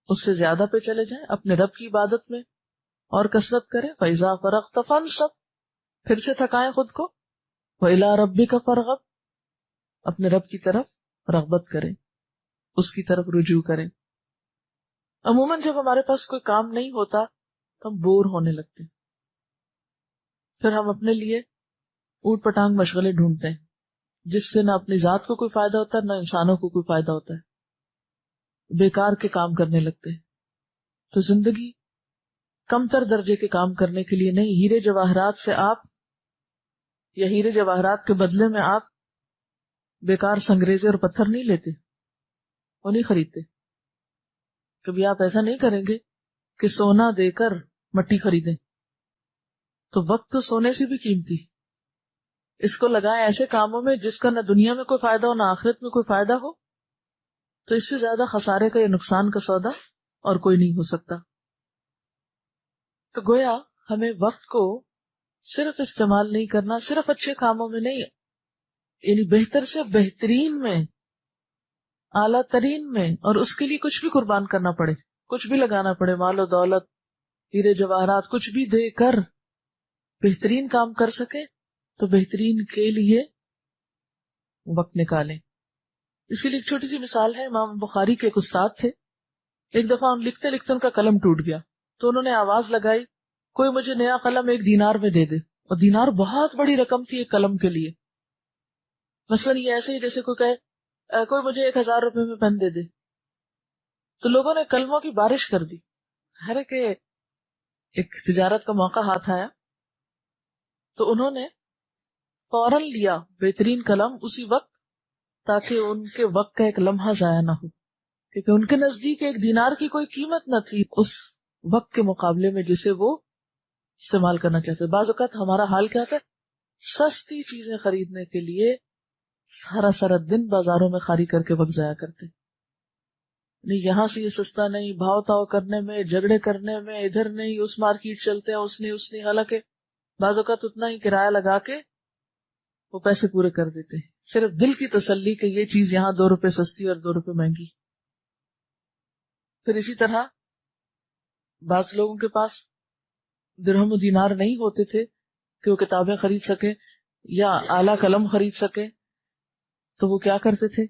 اس سے زیادہ پہ چلے جائیں. اپنے رب کی عبادت میں اور کثرت کریں. فَإِذَا فَرَغْتَ فَانْصَبْ، پھر سے تھکائیں خود کو. وَإِلَىٰ رَبِّكَ فَارْغَب، اپنے رب کی طرف رغبت کریں، اس کی طرف رجوع کریں. عموماً جب ہمارے پاس کوئی کام نہیں ہوتا تو ہم بور ہونے لگتے ہیں، پھر ہم اپنے لیے اوٹ پٹانگ مشغلے ڈھونڈتے ہیں جس سے نہ اپنی ذات کو کوئی فائدہ ہوتا ہے نہ انسانوں کو کوئی فائدہ ہوتا ہے. بیکار کے کام کرنے لگتے ہیں. تو زندگی کم تر درجے کے کام کرنے کے لیے نہیں. ہیرے جواہرات سے آپ یا ہیرے جواہرات کے بدلے میں آپ بیکار سنگریزے اور پتھر نہیں لیتے، وہ نہیں خریدتے. کبھی آپ ایسا نہیں کریں گے کہ سونا دے کر مٹی خریدیں. تو وقت تو سونے سے بھی قیمتی، اس کو لگائیں ایسے کاموں میں جس کا نہ دنیا میں کوئی فائدہ ہو نہ آخرت میں کوئی فائدہ ہو. تو اس سے زیادہ خسارے کا یا نقصان کا سودا اور کوئی نہیں ہو سکتا. تو گویا ہمیں وقت کو صرف استعمال نہیں کرنا، صرف اچھے کاموں میں نہیں، یعنی بہتر سے بہترین میں، اعلیٰ ترین میں، اور اس کے لیے کچھ بھی قربان کرنا پڑے، کچھ بھی لگانا پڑے، مال و دولت، ہیرے جواہرات، کچھ بھی دے کر بہترین کام کر سکے تو بہترین کے لیے وقت نکالیں. اس کے لیے ایک چھوٹی سی مثال ہے. امام بخاری کے ایک استاد تھے. ایک دفعہ لکھتے لکھتے ان کا قلم ٹوٹ گیا تو انہوں نے آواز لگائی، کوئی مجھے نیا قلم 1 دینار میں دے دے. اور دینار بہت بڑی رقم تھی ایک قلم کے لیے. مثلا یہ ایسے ہی جیسے کوئی کہے کوئی مجھے 1000 روپے میں پین دے دے. تو لوگوں نے قلموں کی بارش کر دی. ہر ایک تجارت کا موقع ہاتھ آیا تو انہوں نے فوراً لیا بہترین قلم اسی وقت، تاکہ ان کے وقت کا ایک لمحہ ضائع نہ ہو، کیونکہ ان کے نزدیک 1 دینار کی کوئی قیمت نہ تھی اس وقت کے مقابلے میں جسے وہ استعمال کرنا چاہتے. بعض اوقات ہمارا حال کیا تھا، سستی چیزیں خریدنے کے لیے سارا دن بازاروں میں خالی کر کے وقت ضائع کرتے. نہیں یہاں سے یہ سستا نہیں، بھاؤ تاؤ کرنے میں، جھگڑے کرنے میں، ادھر نہیں، اس مارکیٹ چلتے ہیں، اس نے حالانکہ بعض اوقات اتنا ہی کرایہ لگا کے وہ پیسے پورے کر دیتے ہیں صرف دل کی تسلی کہ یہ چیز یہاں 2 روپے سستی اور 2 روپے مہنگی. پھر اسی طرح بعض لوگوں کے پاس درہم و دینار نہیں ہوتے تھے کہ وہ کتابیں خرید سکے یا اعلیٰ قلم خرید سکے، تو وہ کیا کرتے تھے،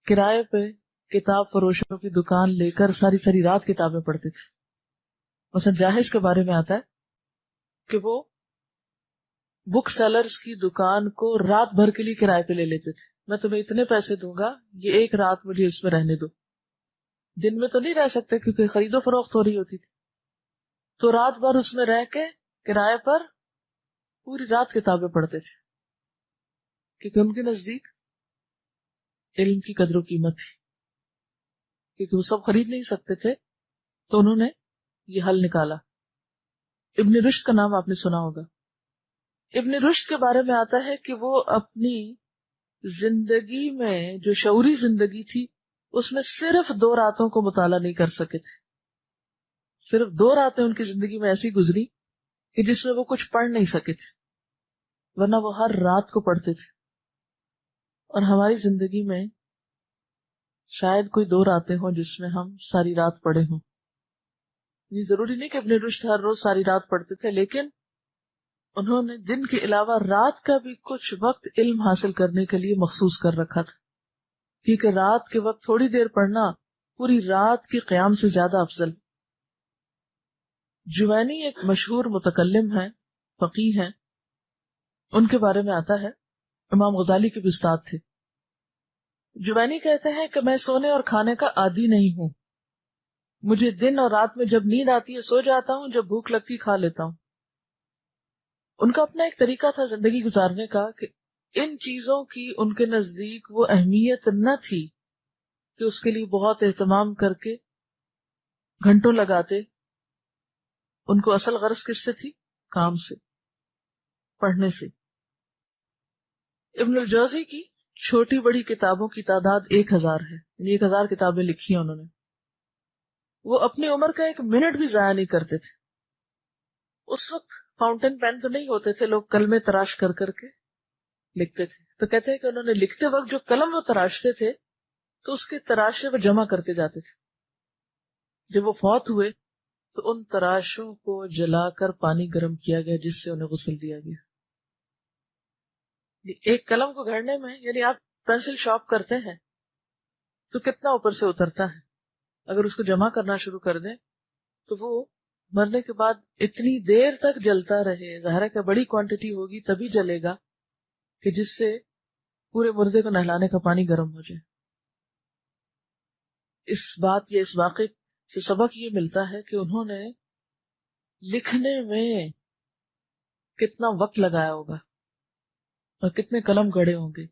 کرائے پہ کتاب فروشوں کی دکان لے کر ساری رات کتابیں پڑھتے تھے. مثلا جاہز کے بارے میں آتا ہے کہ وہ بک سیلرز کی دکان کو رات بھر کے لیے کرائے پہ لے لیتے تھے. میں تمہیں اتنے پیسے دوں گا، یہ 1 رات مجھے اس میں رہنے دو. دن میں تو نہیں رہ سکتے کیونکہ خرید و فروخت ہو رہی ہوتی تھی، تو رات بھر اس میں رہ کے کرائے پر پوری رات کتابیں پڑھتے تھے، کیونکہ ان کے نزدیک علم کی قدر و قیمت تھی. کیونکہ وہ سب خرید نہیں سکتے تھے تو انہوں نے یہ حل نکالا. ابن رشد کا نام آپ نے سنا ہوگا. ابن رشد کے بارے میں آتا ہے کہ وہ اپنی زندگی میں جو شعوری زندگی تھی اس میں صرف 2 راتوں کو مطالعہ نہیں کر سکے تھے. صرف 2 راتیں ان کی زندگی میں ایسی گزری کہ جس میں وہ کچھ پڑھ نہیں سکے تھے، ورنہ وہ ہر رات کو پڑھتے تھے. اور ہماری زندگی میں شاید کوئی 2 راتیں ہوں جس میں ہم ساری رات پڑھے ہوں. یہ ضروری نہیں کہ ابن رشد ہر روز ساری رات پڑھتے تھے، لیکن انہوں نے دن کے علاوہ رات کا بھی کچھ وقت علم حاصل کرنے کے لیے مخصوص کر رکھا تھا، کیونکہ رات کے وقت تھوڑی دیر پڑھنا پوری رات کے قیام سے زیادہ افضل. جوینی ایک مشہور متکلم ہے، فقیہ ہیں. ان کے بارے میں آتا ہے امام غزالی کے بھی استاد تھے. جوینی کہتے ہیں کہ میں سونے اور کھانے کا عادی نہیں ہوں. مجھے دن اور رات میں جب نیند آتی ہے سو جاتا ہوں، جب بھوک لگتی کھا لیتا ہوں. ان کا اپنا ایک طریقہ تھا زندگی گزارنے کا کہ ان چیزوں کی ان کے نزدیک وہ اہمیت نہ تھی کہ اس کے لیے بہت اہتمام کر کے گھنٹوں لگاتے. ان کو اصل غرض کس سے تھی؟ کام سے، پڑھنے سے. ابن الجوزی کی چھوٹی بڑی کتابوں کی تعداد 1000 ہے، یعنی 1000 کتابیں لکھی ہیں انہوں نے. وہ اپنی عمر کا ایک منٹ بھی ضائع نہیں کرتے تھے. اس وقت فاؤنٹین پین تو نہیں ہوتے تھے، لوگ کلمے تراش کر کر کے لکھتے تھے. تو کہتے ہیں کہ انہوں نے لکھتے وقت جو قلم وہ تراشتے تھے تو اس کے تراشے وہ جمع کرتے جاتے تھے. جب وہ فوت ہوئے تو ان تراشوں کو جلا کر پانی گرم کیا گیا جس سے انہیں غسل دیا گیا. ایک قلم کو گھڑنے میں، یعنی آپ پینسل شارپ کرتے ہیں تو کتنا اوپر سے اترتا ہے، اگر اس کو جمع کرنا شروع کر دیں تو وہ مرنے کے بعد اتنی دیر تک جلتا رہے. ظاہر ہے کہ بڑی کوانٹٹی ہوگی تبھی جلے گا کہ جس سے پورے مردے کو نہلانے کا پانی گرم ہو جائے. اس واقعے سے سبق یہ ملتا ہے کہ انہوں نے لکھنے میں کتنا وقت لگایا ہوگا اور کتنے قلم گڑے ہوں گے.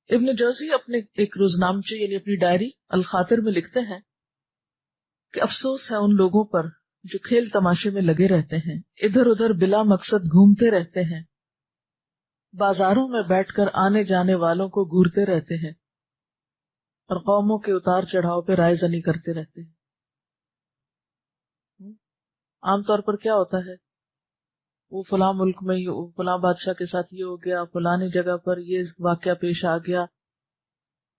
ابن جوزی اپنے ایک روزنامچے یعنی اپنی ڈائری الخاطر میں لکھتے ہیں کہ افسوس ہے ان لوگوں پر جو کھیل تماشے میں لگے رہتے ہیں، ادھر ادھر بلا مقصد گھومتے رہتے ہیں، بازاروں میں بیٹھ کر آنے جانے والوں کو گورتے رہتے ہیں اور قوموں کے اتار چڑھاؤ پہ رائے زنی کرتے رہتے ہیں. عام طور پر کیا ہوتا ہے، وہ فلاں ملک میں فلاں بادشاہ کے ساتھ یہ ہو گیا، فلانی جگہ پر یہ واقعہ پیش آ گیا.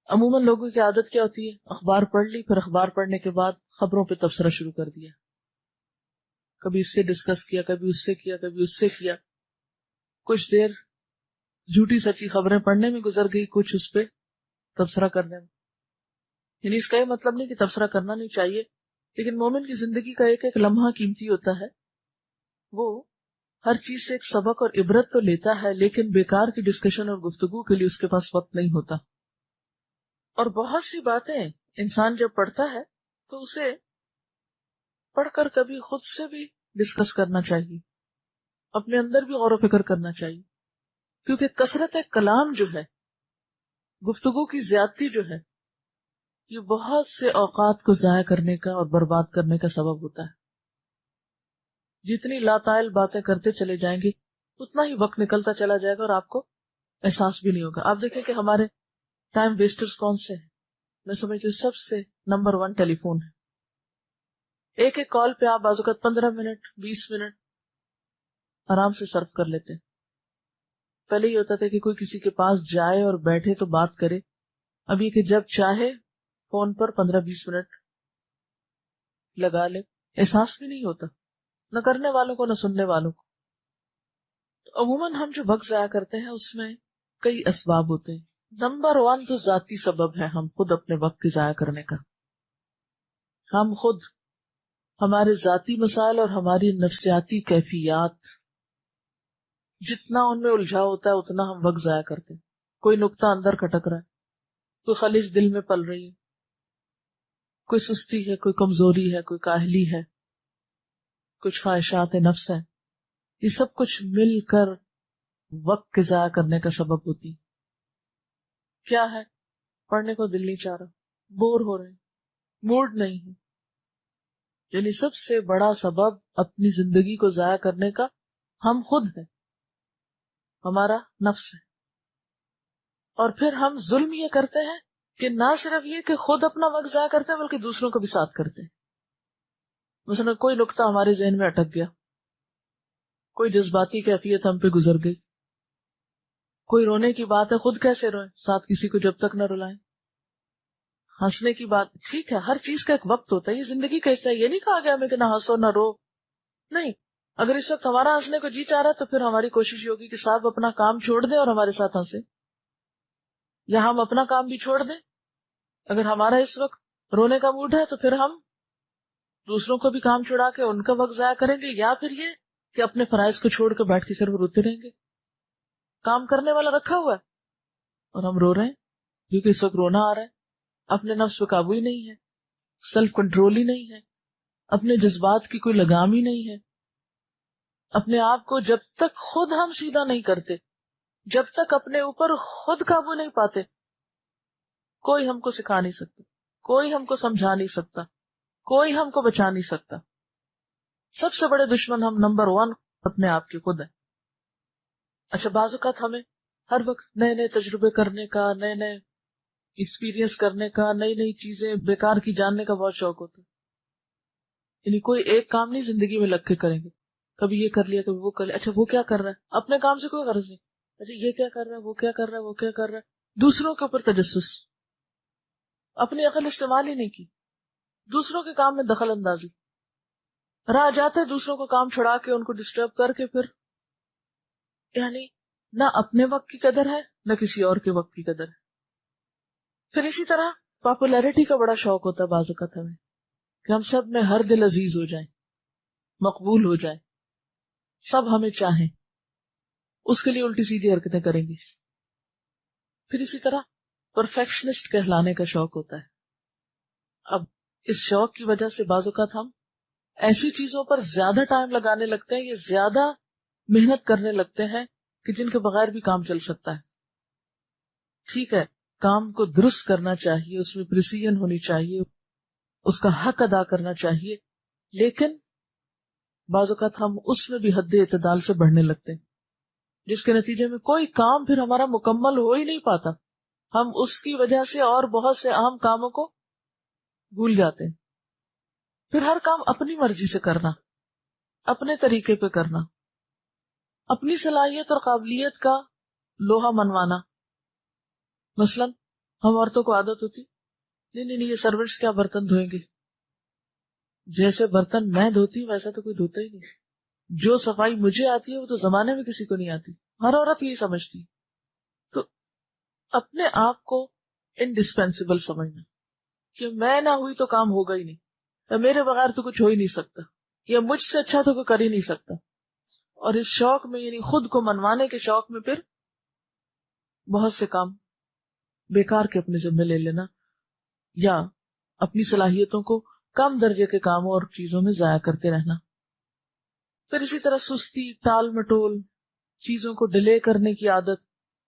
عموماً لوگوں کی عادت کیا ہوتی ہے، اخبار پڑھ لی، پھر اخبار پڑھنے کے بعد خبروں پہ تبصرہ شروع کر دیا، کبھی اس سے ڈسکس کیا، کبھی اس سے کیا، کبھی اس سے کیا. کچھ دیر جھوٹی سچی خبریں پڑھنے میں گزر گئی، کچھ اس پہ تبصرہ کرنے میں. یعنی اس کا یہ مطلب نہیں کہ تبصرہ کرنا نہیں چاہیے، لیکن مومن کی زندگی کا ایک ایک لمحہ قیمتی ہوتا ہے. وہ ہر چیز سے ایک سبق اور عبرت تو لیتا ہے، لیکن بیکار کی ڈسکشن اور گفتگو کے لیے اس کے پاس وقت نہیں ہوتا. اور بہت سی باتیں انسان جب پڑھتا ہے تو اسے پڑھ کر کبھی خود سے بھی ڈسکس کرنا چاہیے، اپنے اندر بھی غور و فکر کرنا چاہیے، کیونکہ کثرت کلام جو ہے، گفتگو کی زیادتی جو ہے، یہ بہت سے اوقات کو ضائع کرنے کا اور برباد کرنے کا سبب ہوتا ہے. جتنی لاتعال باتیں کرتے چلے جائیں گے اتنا ہی وقت نکلتا چلا جائے گا اور آپ کو احساس بھی نہیں ہوگا. آپ دیکھیں کہ ہمارے ٹائم ویسٹرز کون سے ہیں؟ میں سمجھتی ہوں سب سے نمبر 1 ٹیلی فون ہے. ایک ایک کال پہ آپ بعض اوقات 15 منٹ 20 منٹ آرام سے صرف کر لیتے ہیں. پہلے یہ ہوتا تھا کہ کوئی کسی کے پاس جائے اور بیٹھے تو بات کرے، اب یہ کہ جب چاہے فون پر 15-20 منٹ لگا لے، احساس بھی نہیں ہوتا، نہ کرنے والوں کو نہ سننے والوں کو. عموماً ہم جو وقت ضائع کرتے ہیں اس میں کئی اسباب ہوتے ہیں. نمبر 1 تو ذاتی سبب ہے، ہم خود اپنے وقت کی ضائع کرنے کا. ہم خود ہمارے ذاتی مسائل اور ہماری نفسیاتی کیفیات جتنا ان میں الجھا ہوتا ہے اتنا ہم وقت ضائع کرتے ہیں. کوئی نقطہ اندر کھٹک رہا ہے، کوئی خلیج دل میں پل رہی ہے، کوئی سستی ہے، کوئی کمزوری ہے، کوئی کاہلی ہے، کچھ خواہشات نفس ہیں. یہ سب کچھ مل کر وقت کے ضائع کرنے کا سبب ہوتی. کیا ہے؟ پڑھنے کو دل نہیں چاہ رہا، بور ہو رہے ہیں، موڈ نہیں ہے. یعنی سب سے بڑا سبب اپنی زندگی کو ضائع کرنے کا ہم خود ہیں، ہمارا نفس ہے. اور پھر ہم ظلم یہ کرتے ہیں کہ نہ صرف یہ کہ خود اپنا وقت ضائع کرتے ہیں بلکہ دوسروں کو بھی ساتھ کرتے ہیں. مثلا کوئی نقطہ ہمارے ذہن میں اٹک گیا، کوئی جذباتی کیفیت ہم پہ گزر گئی، کوئی رونے کی بات ہے، خود کیسے روئیں ساتھ کسی کو جب تک نہ رلائیں. ہنسنے کی بات، ٹھیک ہے، ہر چیز کا ایک وقت ہوتا ہے، یہ زندگی کا حصہ ہے. یہ نہیں کہا گیا ہمیں کہ نہ ہنسو نہ رو، نہیں. اگر اس وقت ہمارا ہنسنے کو جی چاہ رہا ہے تو پھر ہماری کوشش یہ ہوگی کہ صاحب اپنا کام چھوڑ دیں اور ہمارے ساتھ ہنسے، یا ہم اپنا کام بھی چھوڑ دیں. اگر ہمارا اس وقت رونے کا موڈ ہے تو پھر ہم دوسروں کو بھی کام چھوڑا کے ان کا وقت ضائع کریں گے، یا پھر یہ کہ اپنے فرائض کو چھوڑ کے بیٹھ کے صرف روتے رہیں گے. کام کرنے والا رکھا ہوا ہے اور ہم رو رہے ہیں کیونکہ اس وقت رونا آ رہا ہے. اپنے نفس پہ قابو ہی نہیں ہے، سیلف کنٹرول ہی نہیں ہے، اپنے جذبات کی کوئی لگام ہی نہیں ہے. اپنے آپ کو جب تک خود ہم سیدھا نہیں کرتے، جب تک اپنے اوپر خود قابو نہیں پاتے، کوئی ہم کو سکھا نہیں سکتا، کوئی ہم کو سمجھا نہیں سکتا، کوئی ہم کو بچا نہیں سکتا. سب سے بڑے دشمن ہم نمبر 1 اپنے آپ کے خود ہیں. اچھا، بعض اوقات ہمیں ہر وقت نئے نئے تجربے کرنے کا، نئے نئے ایکسپیرینس کرنے کا، نئی نئی چیزیں بیکار کی جاننے کا بہت شوق ہوتا ہے. یعنی کوئی ایک کام نہیں زندگی میں لگ کے کریں گے، کبھی یہ کر لیا کبھی وہ کر لیا. اچھا وہ کیا کر رہا ہے، اپنے کام سے کوئی غرض نہیں. اچھا یہ کیا کر رہا ہے، وہ کیا کر رہا ہے، وہ کیا کر رہا ہے. دوسروں کے اوپر تجسس، اپنی عقل استعمال ہی نہیں کی، دوسروں کے کام میں دخل اندازی. راہ جاتے دوسروں کو کام چھڑا کے ان کو ڈسٹرب کر کے، پھر یعنی نہ اپنے وقت کی قدر ہے نہ کسی اور کے وقت کی قدر ہے. پھر اسی طرح پاپولیرٹی کا بڑا شوق ہوتا ہے بعض اوقات ہمیں، کہ ہم سب میں ہر دل عزیز ہو جائیں، مقبول ہو جائیں، سب ہمیں چاہیں. اس کے لیے الٹی سیدھی حرکتیں کریں گی. پھر اسی طرح پرفیکشنسٹ کہلانے کا شوق ہوتا ہے. اب اس شوق کی وجہ سے بعض اوقات ہم ایسی چیزوں پر زیادہ ٹائم لگانے لگتے ہیں یا زیادہ محنت کرنے لگتے ہیں کہ جن کے بغیر بھی کام چل سکتا ہے. ٹھیک ہے، کام کو درست کرنا چاہیے، اس میں پریسیژن ہونی چاہیے، اس کا حق ادا کرنا چاہیے، لیکن بعض اوقات ہم اس میں بھی حد اعتدال سے بڑھنے لگتے ہیں، جس کے نتیجے میں کوئی کام پھر ہمارا مکمل ہو ہی نہیں پاتا. ہم اس کی وجہ سے اور بہت سے اہم کاموں کو بھول جاتے ہیں. پھر ہر کام اپنی مرضی سے کرنا، اپنے طریقے پہ کرنا، اپنی صلاحیت اور قابلیت کا لوہا منوانا. مثلا ہم عورتوں کو عادت ہوتی نہیں یہ سرونٹس کیا برتن دھوئیں گے، جیسے برتن میں دھوتی ہوں ویسا تو کوئی دھوتا ہی نہیں. جو صفائی مجھے آتی ہے وہ تو زمانے میں کسی کو نہیں آتی. ہر عورت یہی سمجھتی. تو اپنے آپ کو انڈسپینسیبل سمجھنا کہ میں نہ ہوئی تو کام ہوگا ہی نہیں، یا میرے بغیر تو کچھ ہو ہی نہیں سکتا، یا مجھ سے اچھا تو کوئی کر ہی نہیں سکتا. اور اس شوق میں یعنی خود کو منوانے کے شوق میں پھر بہت سے کام بیکار کے اپنے ذمہ لے لینا، یا اپنی صلاحیتوں کو کم درجے کے کاموں اور چیزوں میں ضائع کرتے رہنا. پھر اسی طرح سستی، ٹال مٹول، چیزوں کو ڈیلے کرنے کی عادت.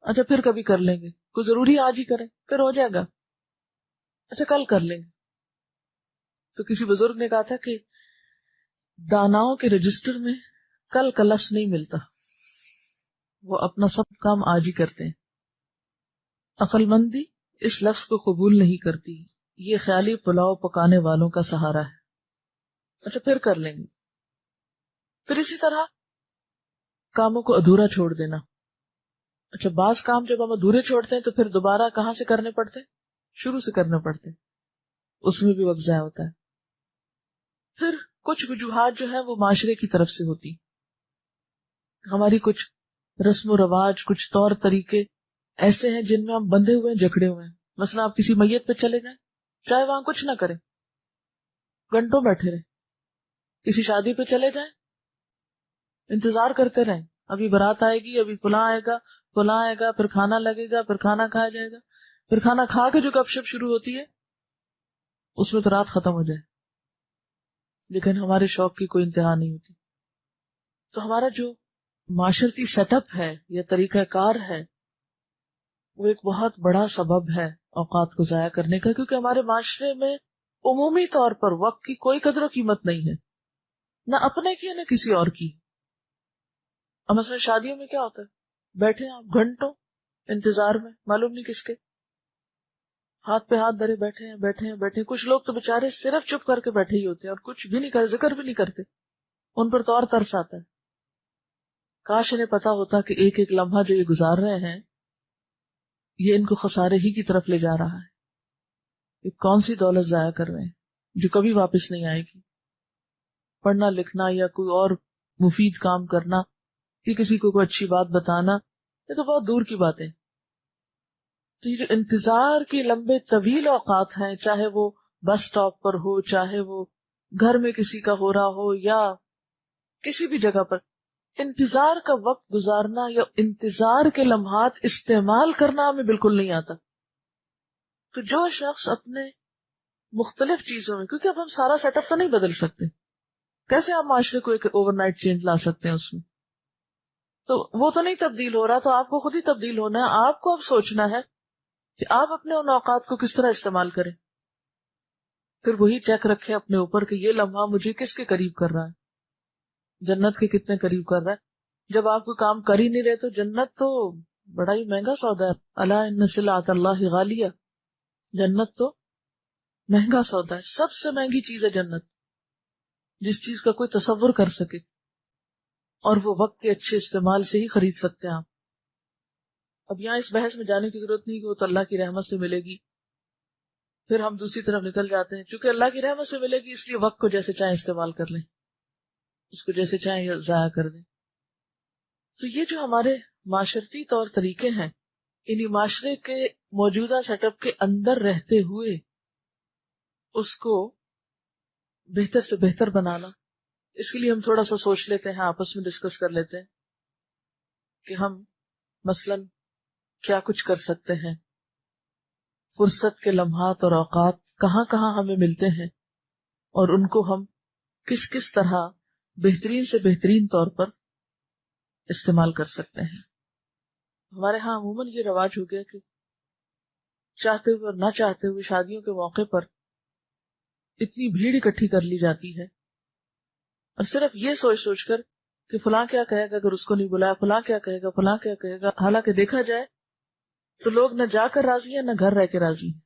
اچھا پھر کبھی کر لیں گے، کوئی ضروری آج ہی کریں پھر ہو جائے گا، اچھا کل کر لیں گے. تو کسی بزرگ نے کہا تھا کہ داناؤں کے رجسٹر میں کل کا لفظ نہیں ملتا، وہ اپنا سب کام آج ہی کرتے ہیں. عقل مندی اس لفظ کو قبول نہیں کرتی، یہ خیالی پلاؤ پکانے والوں کا سہارا ہے. اچھا پھر کر لیں گے. پھر اسی طرح کاموں کو ادھورا چھوڑ دینا. اچھا بعض کام جب ہم ادھورے چھوڑتے ہیں تو پھر دوبارہ کہاں سے کرنے پڑتے ہیں، شروع سے کرنے پڑتے ہیں، اس میں بھی وقت ضائع ہوتا ہے. پھر کچھ وجوہات جو ہیں وہ معاشرے کی طرف سے ہوتی، ہماری کچھ رسم و رواج، کچھ طور طریقے ایسے ہیں جن میں ہم بندھے ہوئے ہیں، جکڑے ہوئے ہیں. مثلا آپ کسی میت پہ چلے جائیں، چاہے وہاں کچھ نہ کریں، گھنٹوں بیٹھے رہیں. کسی شادی پہ چلے جائیں، انتظار کرتے رہیں، ابھی بارات آئے گی، ابھی فلاں آئے گا، فلاں آئے گا، پھر کھانا لگے گا، پھر کھانا کھایا جائے گا، پھر کھانا کھا کے جو گپ شپ شروع ہوتی ہے اس میں تو رات ختم ہو جائے، لیکن ہمارے شوق کی کوئی انتہا نہیں ہوتی. تو ہمارا جو معاشرتی سیٹ اپ ہے یا طریقہ کار ہے وہ ایک بہت بڑا سبب ہے اوقات کو ضائع کرنے کا، کیونکہ ہمارے معاشرے میں عمومی طور پر وقت کی کوئی قدر و قیمت نہیں ہے، نہ اپنے کی نہ کسی اور کی. اور مثلا شادیوں میں کیا ہوتا ہے، بیٹھے ہیں آپ گھنٹوں انتظار میں، معلوم نہیں کس کے، ہاتھ پہ ہاتھ دھرے بیٹھے ہیں بیٹھے ہیں بیٹھے ہیں. کچھ لوگ تو بےچارے صرف چپ کر کے بیٹھے ہی ہوتے ہیں اور کچھ بھی نہیں کرتے، ذکر بھی نہیں کرتے. ان پر تو اور ترس آتا ہے. کاش انہیں پتا ہوتا کہ ایک ایک لمحہ جو یہ گزار رہے ہیں یہ ان کو خسارے ہی کی طرف لے جا رہا ہے. یہ کون سی دولت ضائع کر رہے ہیں جو کبھی واپس نہیں آئے گی. پڑھنا لکھنا یا کوئی اور مفید کام کرنا کہ کسی کو کوئی اچھی بات بتانا، یہ تو بہت دور کی بات ہے. تو یہ جو انتظار کے لمبے طویل اوقات ہیں، چاہے وہ بس سٹاپ پر ہو، چاہے وہ گھر میں کسی کا ہو رہا ہو یا کسی بھی جگہ پر، انتظار کا وقت گزارنا یا انتظار کے لمحات استعمال کرنا ہمیں بالکل نہیں آتا. تو جو شخص اپنے مختلف چیزوں میں، کیونکہ اب ہم سارا سیٹ اپ تو نہیں بدل سکتے، کیسے آپ معاشرے کو ایک اوور نائٹ چینج لا سکتے ہیں اس میں، تو وہ تو نہیں تبدیل ہو رہا، تو آپ کو خود ہی تبدیل ہونا ہے. آپ کو اب سوچنا ہے کہ آپ اپنے ان اوقات کو کس طرح استعمال کریں. پھر وہی چیک رکھیں اپنے اوپر کہ یہ لمحہ مجھے کس کے قریب کر رہا ہے، جنت کے کتنے قریب کر رہا ہے. جب آپ کوئی کام کر ہی نہیں رہے تو جنت تو بڑا ہی مہنگا سودا ہے. الا ان سلعۃ اللہ غالیہ، جنت تو مہنگا سودا ہے، سب سے مہنگی چیز ہے جنت، جس چیز کا کوئی تصور کر سکے، اور وہ وقت کے اچھے استعمال سے ہی خرید سکتے ہیں آپ۔ اب یہاں اس بحث میں جانے کی ضرورت نہیں کہ وہ تو اللہ کی رحمت سے ملے گی، پھر ہم دوسری طرف نکل جاتے ہیں چونکہ اللہ کی رحمت سے ملے گی اس لیے وقت کو جیسے چاہیں استعمال کر لیں، اس کو جیسے چاہیں ضائع کر دیں۔ تو یہ جو ہمارے معاشرتی طور طریقے ہیں، انہی معاشرے کے موجودہ سیٹ اپ کے اندر رہتے ہوئے اس کو بہتر سے بہتر بنانا، اس کے لیے ہم تھوڑا سا سوچ لیتے ہیں، آپس میں ڈسکس کر لیتے ہیں کہ ہم مثلاً کیا کچھ کر سکتے ہیں، فرصت کے لمحات اور اوقات کہاں کہاں ہمیں ملتے ہیں، اور ان کو ہم کس کس طرح بہترین سے بہترین طور پر استعمال کر سکتے ہیں۔ ہمارے ہاں عموماً یہ رواج ہو گیا کہ چاہتے ہوئے اور نہ چاہتے ہوئے شادیوں کے موقع پر اتنی بھیڑ اکٹھی کر لی جاتی ہے، اور صرف یہ سوچ سوچ کر کہ فلاں کیا کہے گا اگر اس کو نہیں بلایا، فلاں کیا کہے گا، فلاں کیا کہے گا، حالانکہ دیکھا جائے تو لوگ نہ جا کر راضی ہیں نہ گھر رہ کے راضی ہیں۔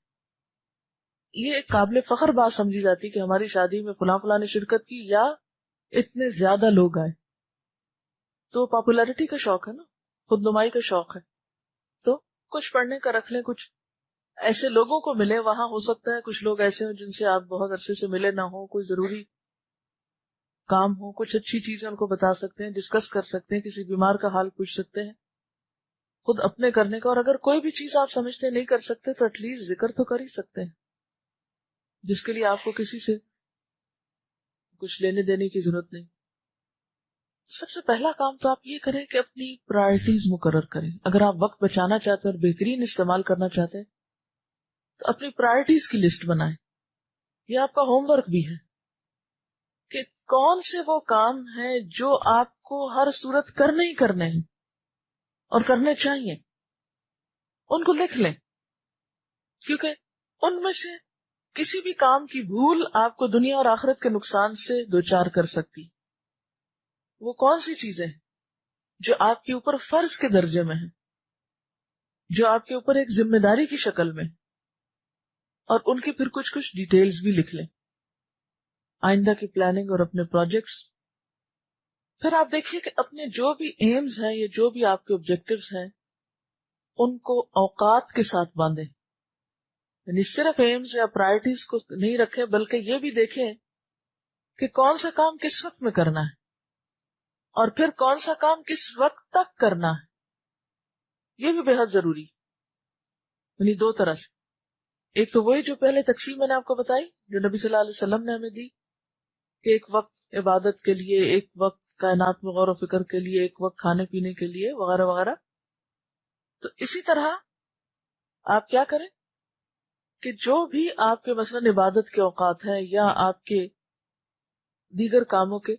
یہ ایک قابل فخر بات سمجھی جاتی کہ ہماری شادی میں فلاں فلاں نے شرکت کی یا اتنے زیادہ لوگ آئے، تو پاپولیرٹی کا شوق ہے نا، خود نمائی کا شوق ہے، تو کچھ پڑھنے کا رکھ لیں، کچھ ایسے لوگوں کو ملے، وہاں ہو سکتا ہے کچھ لوگ ایسے ہوں جن سے آپ بہت عرصے سے ملے نہ ہوں، کوئی ضروری کام ہو، کچھ اچھی چیزیں ان کو بتا سکتے ہیں، ڈسکس کر سکتے ہیں، کسی بیمار کا حال پوچھ سکتے ہیں، خود اپنے کرنے کا، اور اگر کوئی بھی چیز آپ سمجھتے نہیں کر سکتے تو ایٹ لیسٹ ذکر تو کر ہی سکتے ہیں، جس کے لیے آپ کو کسی سے کچھ لینے دینے کی ضرورت نہیں۔ سب سے پہلا کام تو آپ یہ کریں کہ اپنی پرائرٹیز مقرر کریں۔ اگر آپ وقت بچانا چاہتے ہیں اور بہترین استعمال کرنا چاہتے ہیں تو اپنی پرائرٹیز کی لسٹ بنائیں۔ یہ آپ کا ہوم ورک بھی ہے کہ کون سے وہ کام ہیں جو آپ کو ہر صورت کرنے ہی کرنے ہیں اور کرنے چاہیے، ان کو لکھ لیں، کیونکہ ان میں سے کسی بھی کام کی بھول آپ کو دنیا اور آخرت کے نقصان سے دوچار کر سکتی۔ وہ کون سی چیزیں ہیں جو آپ کے اوپر فرض کے درجے میں ہیں، جو آپ کے اوپر ایک ذمہ داری کی شکل میں، اور ان کی پھر کچھ ڈیٹیلز بھی لکھ لیں، آئندہ کی پلاننگ اور اپنے پروجیکٹس۔ پھر آپ دیکھیے کہ اپنے جو بھی ایمز ہیں یا جو بھی آپ کے آبجیکٹیوز ہیں ان کو اوقات کے ساتھ باندھیں، یعنی صرف ایمز یا پرائرٹیز کو نہیں رکھیں بلکہ یہ بھی دیکھیں کہ کون سا کام کس وقت میں کرنا ہے اور پھر کون سا کام کس وقت تک کرنا ہے۔ یہ بھی بے حد ضروری، یعنی دو طرح سے، ایک تو وہی جو پہلے تقسیم میں نے آپ کو بتائی جو نبی صلی اللہ علیہ وسلم نے ہمیں دی کہ ایک وقت عبادت کے لیے، ایک وقت کائنات میں غور و فکر کے لیے، ایک وقت کھانے پینے کے لیے وغیرہ وغیرہ۔ تو اسی طرح آپ کیا کریں کہ جو بھی آپ کے مثلاً عبادت کے اوقات ہیں یا آپ کے دیگر کاموں کے،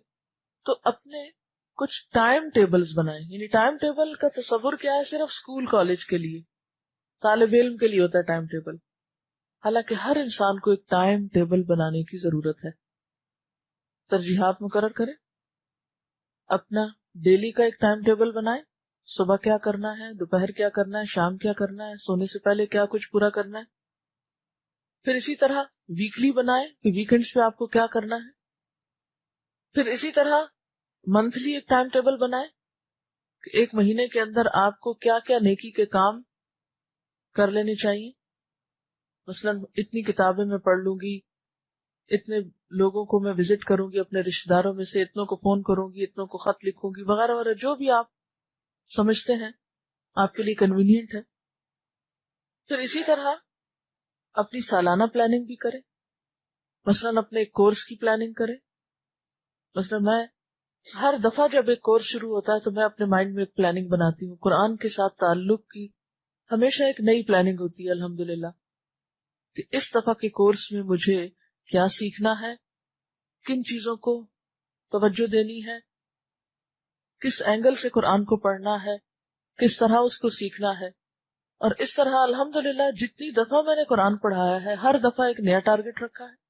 تو اپنے کچھ ٹائم ٹیبلز بنائیں۔ یعنی ٹائم ٹیبل کا تصور کیا ہے، صرف اسکول کالج کے لیے، طالب علم کے لیے ہوتا ہے ٹائم ٹیبل، حالانکہ ہر انسان کو ایک ٹائم ٹیبل بنانے کی ضرورت ہے۔ ترجیحات مقرر کریں، اپنا ڈیلی کا ایک ٹائم ٹیبل بنائیں، صبح کیا کرنا ہے، دوپہر کیا کرنا ہے، شام کیا کرنا ہے، سونے سے پہلے کیا کچھ پورا کرنا ہے۔ پھر اسی طرح ویکلی بنائیں کہ ویکنڈز پہ آپ کو کیا کرنا ہے۔ پھر اسی طرح منتھلی ایک ٹائم ٹیبل بنائیں کہ ایک مہینے کے اندر آپ کو کیا کیا نیکی کے کام کر لینے چاہیے۔ مثلاً اتنی کتابیں میں پڑھ لوں گی، اتنے لوگوں کو میں وزٹ کروں گی، اپنے رشتہ داروں میں سے اتنوں کو فون کروں گی، اتنوں کو خط لکھوں گی، وغیرہ وغیرہ، جو بھی آپ سمجھتے ہیں آپ کے لیے کنوینئنٹ ہے۔ پھر اسی طرح اپنی سالانہ پلاننگ بھی کریں، مثلاً اپنے ایک کورس کی پلاننگ کریں۔ مثلاً میں ہر دفعہ جب ایک کورس شروع ہوتا ہے تو میں اپنے مائنڈ میں ایک پلاننگ بناتی ہوں، قرآن کے ساتھ تعلق کی ہمیشہ ایک نئی پلاننگ ہوتی ہے الحمدللہ، کہ اس دفعہ کے کورس میں مجھے کیا سیکھنا ہے، کن چیزوں کو توجہ دینی ہے، کس اینگل سے قرآن کو پڑھنا ہے، کس طرح اس کو سیکھنا ہے۔ اور اس طرح الحمدللہ جتنی دفعہ میں نے قرآن پڑھایا ہے ہر دفعہ ایک نیا ٹارگٹ رکھا ہے،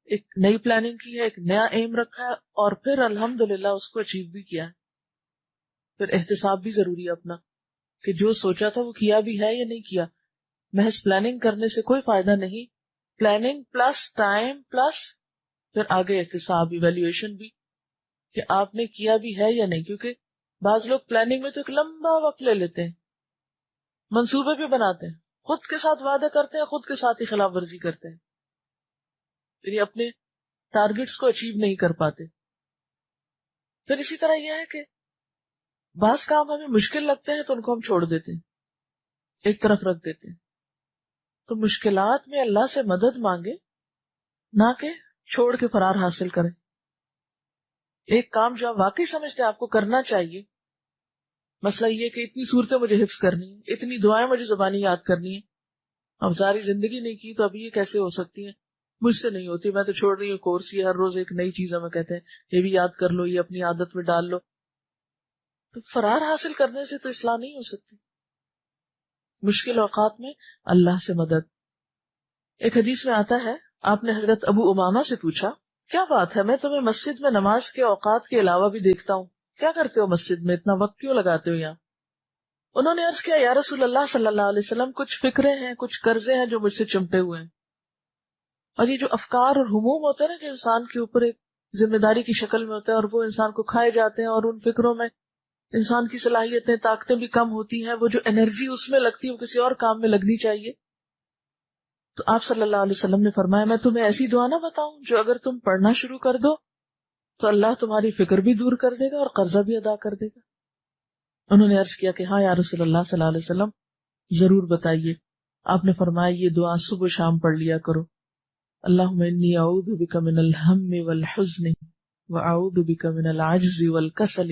ایک نئی پلاننگ کی ہے، ایک نیا ایم رکھا ہے، اور پھر الحمدللہ اس کو اچیو بھی کیا ہے۔ پھر احتساب بھی ضروری ہے اپنا، کہ جو سوچا تھا وہ کیا بھی ہے یا نہیں کیا۔ محض پلاننگ کرنے سے کوئی فائدہ نہیں. پلاننگ پلس ٹائم پلس پھر آگے احتساب ایویلویشن بھی کہ آپ نے کیا بھی ہے یا نہیں. کیونکہ بعض لوگ پلاننگ میں تو ایک لمبا وقت لے لیتے ہیں, منصوبے بھی بناتے ہیں, خود کے ساتھ وعدے کرتے ہیں, خود کے ساتھ ہی خلاف ورزی کرتے ہیں, یعنی اپنے ٹارگٹس کو اچیو نہیں کر پاتے. پھر اسی طرح یہ ہے کہ بعض کام ہمیں مشکل لگتے ہیں تو ان کو ہم چھوڑ دیتے ہیں, ایک طرف رکھ دیتے ہیں. تو مشکلات میں اللہ سے مدد مانگے, نہ کہ چھوڑ کے فرار حاصل کریں. ایک کام جو آپ واقعی سمجھتے ہیں آپ کو کرنا چاہیے, مسئلہ یہ کہ اتنی صورتیں مجھے حفظ کرنی ہے, اتنی دعائیں مجھے زبانی یاد کرنی ہے, اب ساری زندگی نہیں کی تو اب یہ کیسے ہو سکتی ہیں, مجھ سے نہیں ہوتی, میں تو چھوڑ رہی ہوں کورس, یہ ہر روز ایک نئی چیز ہمیں کہتے ہیں یہ بھی یاد کر لو, یہ اپنی عادت میں ڈال لو. تو فرار حاصل کرنے سے تو اصلاح نہیں ہو سکتی. مشکل اوقات میں اللہ سے مدد. ایک حدیث میں آتا ہے, آپ نے حضرت ابو امامہ سے پوچھا, کیا بات ہے میں تمہیں مسجد میں نماز کے اوقات کے علاوہ بھی دیکھتا ہوں, کیا کرتے ہو مسجد میں, اتنا وقت کیوں لگاتے ہو یہاں؟ انہوں نے عرض کیا, یا رسول اللہ صلی اللہ علیہ وسلم, کچھ فکریں ہیں, کچھ قرضے ہیں جو مجھ سے چمٹے ہوئے ہیں. اور یہ جو افکار اور ہموم ہوتے ہیں نا, جو انسان کے اوپر ایک ذمہ داری کی شکل میں ہوتا ہے, اور وہ انسان کو کھائے جاتے ہیں, اور ان فکروں میں انسان کی صلاحیتیں, طاقتیں بھی کم ہوتی ہیں, وہ جو انرجی اس میں لگتی ہے وہ کسی اور کام میں لگنی چاہیے. تو آپ صلی اللہ علیہ وسلم نے فرمایا, میں تمہیں ایسی دعا نہ بتاؤں جو اگر تم پڑھنا شروع کر دو تو اللہ تمہاری فکر بھی دور کر دے گا اور قرضہ بھی ادا کر دے گا. انہوں نے عرض کیا کہ ہاں یا رسول اللہ صلی اللہ علیہ وسلم, ضرور بتائیے. آپ نے فرمایا, یہ دعا صبح شام پڑھ لیا کرو, اللہم انی اعوذ بک من الہم والحزن واعوذ بک من العجز والکسل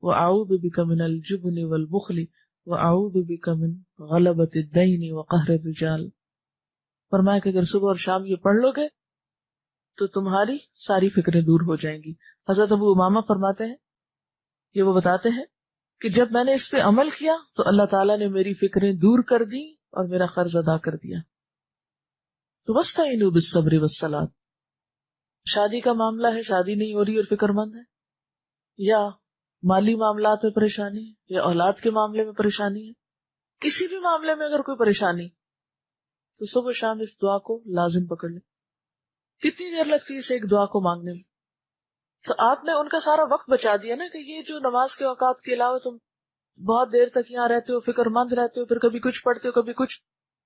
واعوذ بک من الجبن والبخل واعوذ بک من غلبۃ الدین وقہر الرجال. فرمایا کہ اگر صبح اور شام یہ پڑھ لو گے تو تمہاری ساری فکریں دور ہو جائیں گی. حضرت ابو امامہ فرماتے ہیں, یہ وہ بتاتے ہیں کہ جب میں نے اس پہ عمل کیا تو اللہ تعالیٰ نے میری فکریں دور کر دی اور میرا قرض ادا کر دیا. تو وَاسْتَعِينُوا بِالصَّبْرِ وَالصَّلَاةِ. شادی کا معاملہ ہے, شادی نہیں ہو رہی اور فکر مند ہے, یا مالی معاملات میں پریشانی ہے, یا اولاد کے معاملے میں پریشانی ہے, کسی بھی معاملے میں اگر کوئی پریشانی تو صبح شام اس دعا کو لازم پکڑ لیں. کتنی دیر لگتی ہے اسے ایک دعا کو مانگنے میں؟ تو آپ نے ان کا سارا وقت بچا دیا نا, کہ یہ جو نماز کے اوقات کے علاوہ تم بہت دیر تک یہاں رہتے ہو, فکر مند رہتے ہو, پھر کبھی کچھ پڑھتے ہو کبھی کچھ.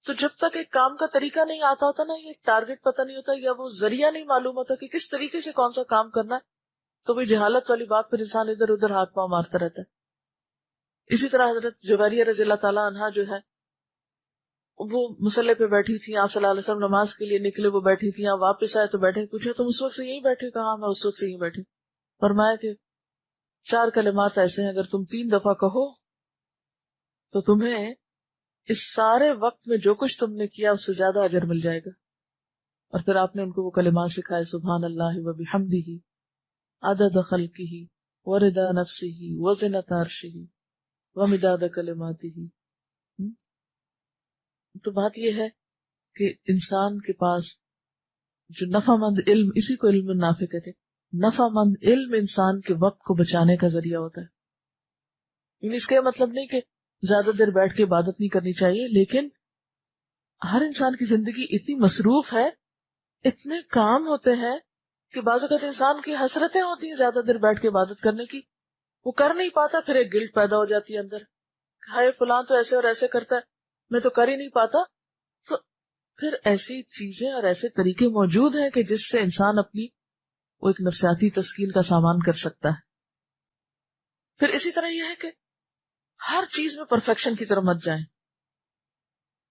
تو جب تک ایک کام کا طریقہ نہیں آتا ہوتا نا, یہ ٹارگٹ پتہ نہیں ہوتا, یا وہ ذریعہ نہیں معلوم ہوتا کہ کس طریقے سے کون سا کام کرنا ہے, تو وہ جہالت والی بات پر انسان ادھر ادھر ہاتھ پاؤں مارتا رہتا ہے. اسی طرح حضرت جویریہ رضی اللہ تعالیٰ عنہا جو ہے, وہ مصلی پہ بیٹھی تھی, آپ صلی اللہ علیہ وسلم نماز کے لیے نکلے, وہ بیٹھی تھی, آپ واپس آئے تو بیٹھے, پوچھا تم اس وقت سے یہیں بیٹھے؟ کہا میں اس وقت سے یہیں بیٹھی. فرمایا کہ 4 کلمات ایسے ہیں, اگر تم 3 دفعہ کہو تو تمہیں اس سارے وقت میں جو کچھ تم نے کیا اس سے زیادہ اجر مل جائے گا. اور پھر آپ نے ان کو وہ کلمات سکھائے, سبحان اللہ وبحمدہ عدد خلقہ ورضا نفسہ وزنۃ عرشہ ومداد کلماتہ. تو بات یہ ہے کہ انسان کے پاس جو نفع مند علم, اسی کو علم نافع کہتے ہیں, نفع مند علم انسان کے وقت کو بچانے کا ذریعہ ہوتا ہے. یعنی اس کا مطلب نہیں کہ زیادہ دیر بیٹھ کے عبادت نہیں کرنی چاہیے, لیکن ہر انسان کی زندگی اتنی مصروف ہے, اتنے کام ہوتے ہیں کہ بعض اوقات انسان کی حسرتیں ہوتی ہیں زیادہ دیر بیٹھ کے عبادت کرنے کی, وہ کر نہیں پاتا, پھر ایک گلٹ پیدا ہو جاتی ہے اندر, ہائے فلاں تو ایسے اور ایسے کرتا ہے, میں تو کر ہی نہیں پاتا. تو پھر ایسی چیزیں اور ایسے طریقے موجود ہیں کہ جس سے انسان اپنی وہ ایک نفسیاتی تسکین کا سامان کر سکتا ہے. پھر اسی طرح یہ ہے کہ ہر چیز میں پرفیکشن کی طرف مت جائیں.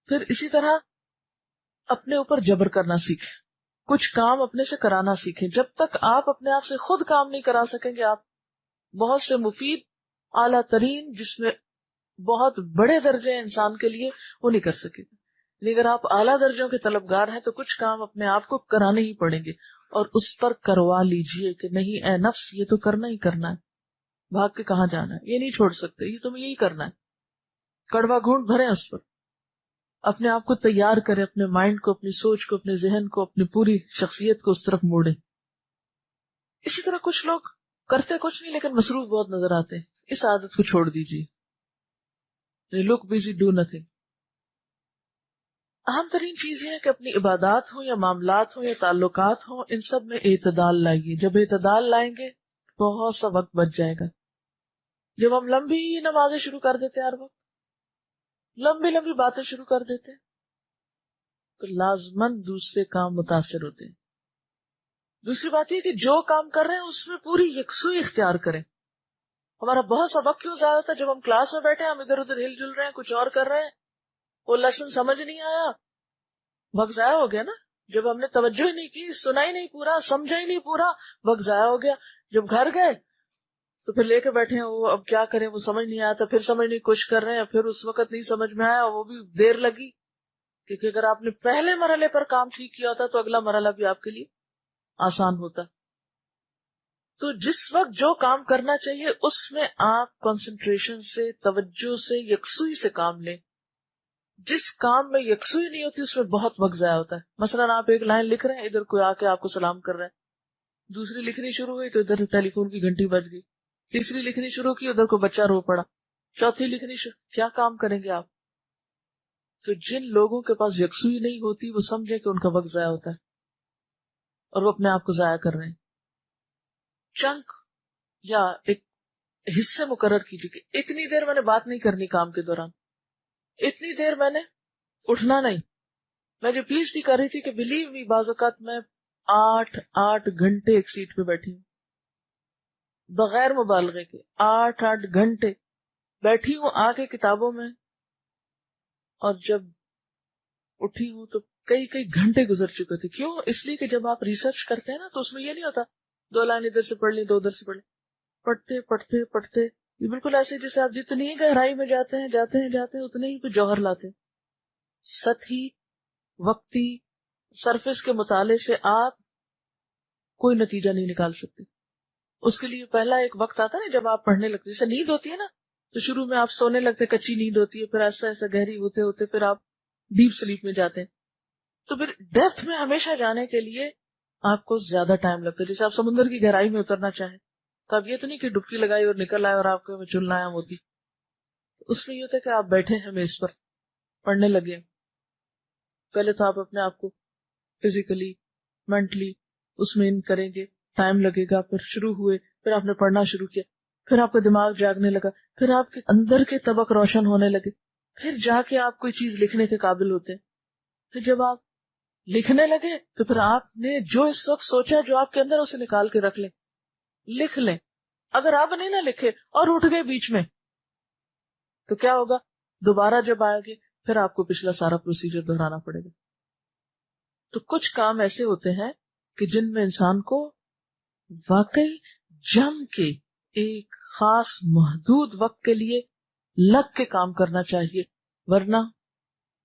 پھر اسی طرح اپنے اوپر جبر کرنا سیکھیں, کچھ کام اپنے سے کرانا سیکھیں. جب تک آپ اپنے آپ سے خود کام نہیں کرا سکیں گے, آپ بہت سے مفید اعلیٰ ترین جس میں بہت بڑے درجے ہیں انسان کے لیے, وہ نہیں کر سکیں گے. لیکن اگر آپ اعلیٰ درجوں کے طلبگار ہیں تو کچھ کام اپنے آپ کو کرانے ہی پڑیں گے, اور اس پر کروا لیجئے کہ نہیں اے نفس, یہ تو کرنا ہی کرنا ہے, بھاگ کے کہاں جانا ہے, یہ نہیں چھوڑ سکتے, یہ تمہیں یہی کرنا ہے. کڑوا گھونٹ بھریں اس پر, اپنے آپ کو تیار کریں, اپنے مائنڈ کو, اپنی سوچ کو, اپنے ذہن کو, اپنی پوری شخصیت کو اس طرف موڑیں. اسی طرح کچھ لوگ کرتے کچھ نہیں لیکن مصروف بہت نظر آتے ہیں, اس عادت کو چھوڑ دیجیے. لک بزی ڈو نتھنگ. اہم ترین چیز یہ ہے کہ اپنی عبادات ہوں یا معاملات ہوں یا تعلقات ہوں، ان سب میں اعتدال لائیے. جب اعتدال لائیں گے بہت سا وقت بچ جائے گا. جب ہم لمبی نمازیں شروع کر دیتے ہیں، ہر وقت لمبی لمبی باتیں شروع کر دیتے ہیں، تو لازماً دوسرے کام متاثر ہوتے ہیں. دوسری بات یہ کہ جو کام کر رہے ہیں اس میں پوری یکسوئی اختیار کریں. ہمارا بہت سا وقت کیوں ضائع ہوتا ہے؟ جب ہم کلاس میں بیٹھے ہیں، ہم ادھر ادھر ہل جل رہے ہیں، کچھ اور کر رہے ہیں، وہ لیسن سمجھ نہیں آیا، وقت ضائع ہو گیا نا. جب ہم نے توجہ ہی نہیں کی، سنا ہی نہیں پورا، سمجھا ہی نہیں پورا، وقت ضائع ہو گیا. جب گھر گئے تو پھر لے کے بیٹھے ہیں، وہ اب کیا کریں، وہ سمجھ نہیں آیا تھا، پھر سمجھنے کی کوشش کر رہے ہیں، پھر اس وقت نہیں سمجھ میں آیا، وہ بھی دیر لگی. کیونکہ اگر آپ نے پہلے مرحلے پر کام ٹھیک کیا ہوتا تو اگلا مرحلہ بھی آپ کے لیے آسان ہوتا. تو جس وقت جو کام کرنا چاہیے اس میں آپ کنسنٹریشن سے، توجہ سے، یکسوئی سے کام لیں. جس کام میں یکسوئی نہیں ہوتی اس میں بہت وقت ضائع ہوتا ہے. مثلا آپ ایک لائن لکھ رہے ہیں، ادھر کوئی آ کے آپ کو سلام کر رہا ہے، دوسری لکھنی شروع ہوئی تو ادھر ٹیلی فون کی گھنٹی بج گئی، تیسری لکھنی شروع کی ادھر کو بچہ رو پڑا، چوتھی لکھنی کیا کام کریں گے آپ؟ تو جن لوگوں کے پاس یکسوئی نہیں ہوتی وہ سمجھے کہ ان کا وقت ضائع ہوتا ہے اور وہ اپنے آپ کو ضائع کر رہے ہیں. چنک یا ایک حصے مقرر کیجیے کہ اتنی دیر میں نے بات نہیں کرنی کام کے دوران، اتنی دیر میں نے اٹھنا نہیں. میں جو پی ایچ ڈی کر رہی تھی کہ بلیو می، بعض اوقات میں 8 گھنٹے ایک سیٹ پہ بیٹھی ہوں، بغیر مبالغے کے 8 گھنٹے بیٹھی ہوں آ کے کتابوں میں. اور جب اٹھی ہوں تو کئی کئی گھنٹے گزر چکے تھے. کیوں؟ اس لیے کہ جب آپ ریسرچ کرتے ہیں نا تو اس میں یہ نہیں ہوتا 2 لائن ادھر سے پڑھ لی، 2 ادھر سے پڑھ لی. پڑھتے پڑھتے پڑھتے یہ بالکل ایسے جیسے آپ جتنی گہرائی میں جاتے ہیں اتنے ہی پہ جوہر لاتے ہیں. سطحی وقتی سرفس کے مطالعے سے آپ کوئی نتیجہ نہیں نکال سکتے. اس کے لیے پہلا ایک وقت آتا ہے نا جب آپ پڑھنے لگتے، جیسے نیند ہوتی ہے نا، تو شروع میں آپ سونے لگتے، کچی نیند ہوتی ہے، پھر ایسا ایسا گہری ہوتے ہوتے پھر آپ ڈیپ سلیپ میں جاتے ہیں. تو پھر ڈیپتھ میں ہمیشہ جانے کے لیے آپ کو زیادہ ٹائم لگتا ہے. جیسے آپ سمندر کی گہرائی میں اترنا چاہیں تو اب یہ تو نہیں کہ ڈبکی لگائی اور نکل آئے اور آپ کو چلنا ہے موتی. اس میں یہ ہوتا ہے کہ آپ بیٹھے ہیں میز پر، پڑھنے لگے. پہلے تو آپ اپنے آپ کو فزیکلی، مینٹلی اس میں ان کریں گے، ٹائم لگے گا، پھر شروع ہوئے، پھر آپ نے پڑھنا شروع کیا، پھر آپ کا دماغ جاگنے لگا، پھر آپ کے اندر کے طبق روشن ہونے لگے، پھر جا کے آپ کوئی چیز لکھنے کے قابل ہوتے ہیں. پھر جب آپ لکھنے لگے تو پھر آپ نے جو اس وقت سوچا، جو آپ کے اندر، اسے نکال کے رکھ لیں، لکھ لیں. اگر آپ نہیں نہ لکھے اور اٹھ گئے بیچ میں تو کیا ہوگا؟ دوبارہ جب آئے گے پھر آپ کو پچھلا سارا پروسیجر دہرانا پڑے گا. تو کچھ کام ایسے ہوتے ہیں کہ جن میں انسان کو واقعی جم کے ایک خاص محدود وقت کے لیے لگ کے کام کرنا چاہیے، ورنہ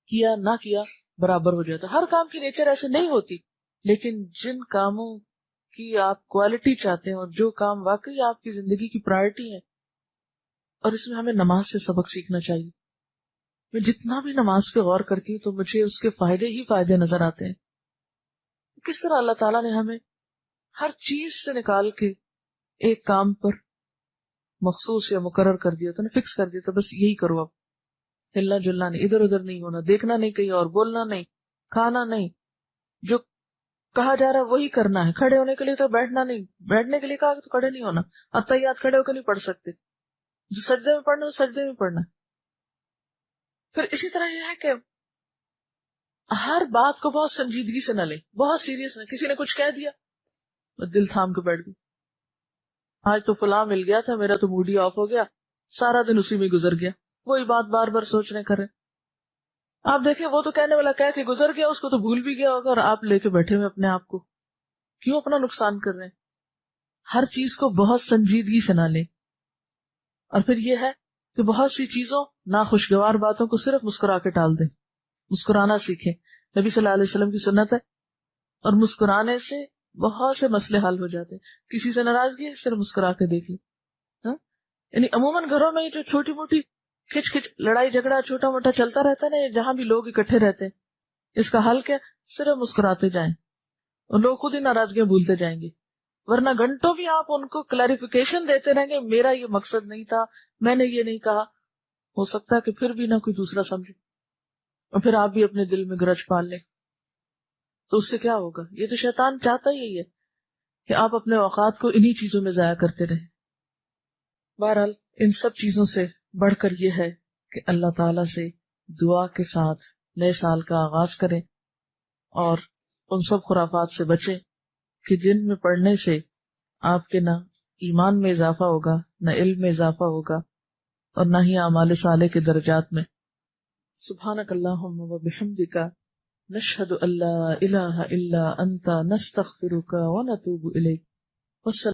کیا نہ کیا برابر ہو جاتا. ہر کام کی نیچر ایسے نہیں ہوتی، لیکن جن کاموں کی آپ کوالٹی چاہتے ہیں اور جو کام واقعی آپ کی زندگی کی پرائرٹی ہے، اور اس میں ہمیں نماز سے سبق سیکھنا چاہیے. میں جتنا بھی نماز پہ غور کرتی ہوں تو مجھے اس کے فائدے ہی فائدے نظر آتے ہیں. کس طرح اللہ تعالیٰ نے ہمیں ہر چیز سے نکال کے ایک کام پر مخصوص یا مقرر کر دیا تھا نا، فکس کر دیا تھا، بس یہی کرو. اب ہلنا جلنا نہیں، ادھر ادھر نہیں ہونا، دیکھنا نہیں کہیں اور، بولنا نہیں، کھانا نہیں، جو کہا جا رہا ہے وہی کرنا ہے. کھڑے ہونے کے لیے تو بیٹھنا نہیں، بیٹھنے کے لیے کہا تو کھڑے نہیں ہونا. اتحیات کھڑے ہو کے نہیں پڑھ سکتے، جو سجدے میں پڑھنا سجدے میں پڑھنا. پھر اسی طرح یہ ہے کہ ہر بات کو بہت سنجیدگی سے نہ لیں، بہت سیریس نہ. کسی نے کچھ کہہ دیا دل تھام کے بیٹھ گئی، آج تو فلاں مل گیا تھا، میرا تو موڈ ہی آف ہو گیا، سارا دن اسی میں گزر گیا، وہی بات بار بار سوچنے کرے. آپ دیکھیں وہ تو کہنے والا کہہ کے گزر گیا، اس کو تو بھول بھی گیا ہوگا، اور آپ لے کے بیٹھے ہوئے اپنے آپ کو کیوں اپنا نقصان کر رہے ہیں. ہر چیز کو بہت سنجیدگی سے نہ لیں. اور پھر یہ ہے کہ بہت سی چیزوں، ناخوشگوار باتوں کو صرف مسکرا کے ٹال دیں، مسکرانا سیکھیں. نبی صلی اللہ علیہ وسلم کی سنت ہے، اور مسکرانے سے بہت سے مسئلے حل ہو جاتے ہیں. کسی سے ناراضگی ہے، صرف مسکرا کے دیکھ لیں. یعنی عموماً گھروں میں جو چھوٹی موٹی کھچ کھچ لڑائی جھگڑا چھوٹا موٹا چلتا رہتا ہے نا، جہاں بھی لوگ اکٹھے رہتے ہیں، اس کا حل کیا؟ صرف مسکراتے جائیں اور لوگ خود ہی ناراضگیاں بھولتے جائیں گے. ورنہ گھنٹوں بھی آپ ان کو کلیریفیکیشن دیتے رہیں گے، میرا یہ مقصد نہیں تھا، میں نے یہ نہیں کہا، ہو سکتا ہے کہ پھر بھی نہ کوئی دوسرا سمجھے. اور پھر آپ بھی اپنے دل میں گرج پال لیں تو اس سے کیا ہوگا؟ یہ تو شیطان چاہتا یہی ہے کہ آپ اپنے اوقات کو انہی چیزوں میں ضائع کرتے رہیں۔ بہرحال ان سب چیزوں سے بڑھ کر یہ ہے کہ اللہ تعالی سے دعا کے ساتھ نئے سال کا آغاز کریں اور ان سب خرافات سے بچیں کہ جن میں پڑھنے سے آپ کے نہ ایمان میں اضافہ ہوگا، نہ علم میں اضافہ ہوگا، اور نہ ہی اعمال صالح کے درجات میں۔ سبحانک اللہم و بحمدک، نشہد ان لا الہ الا انت، نستغفرک و نتوب الیک۔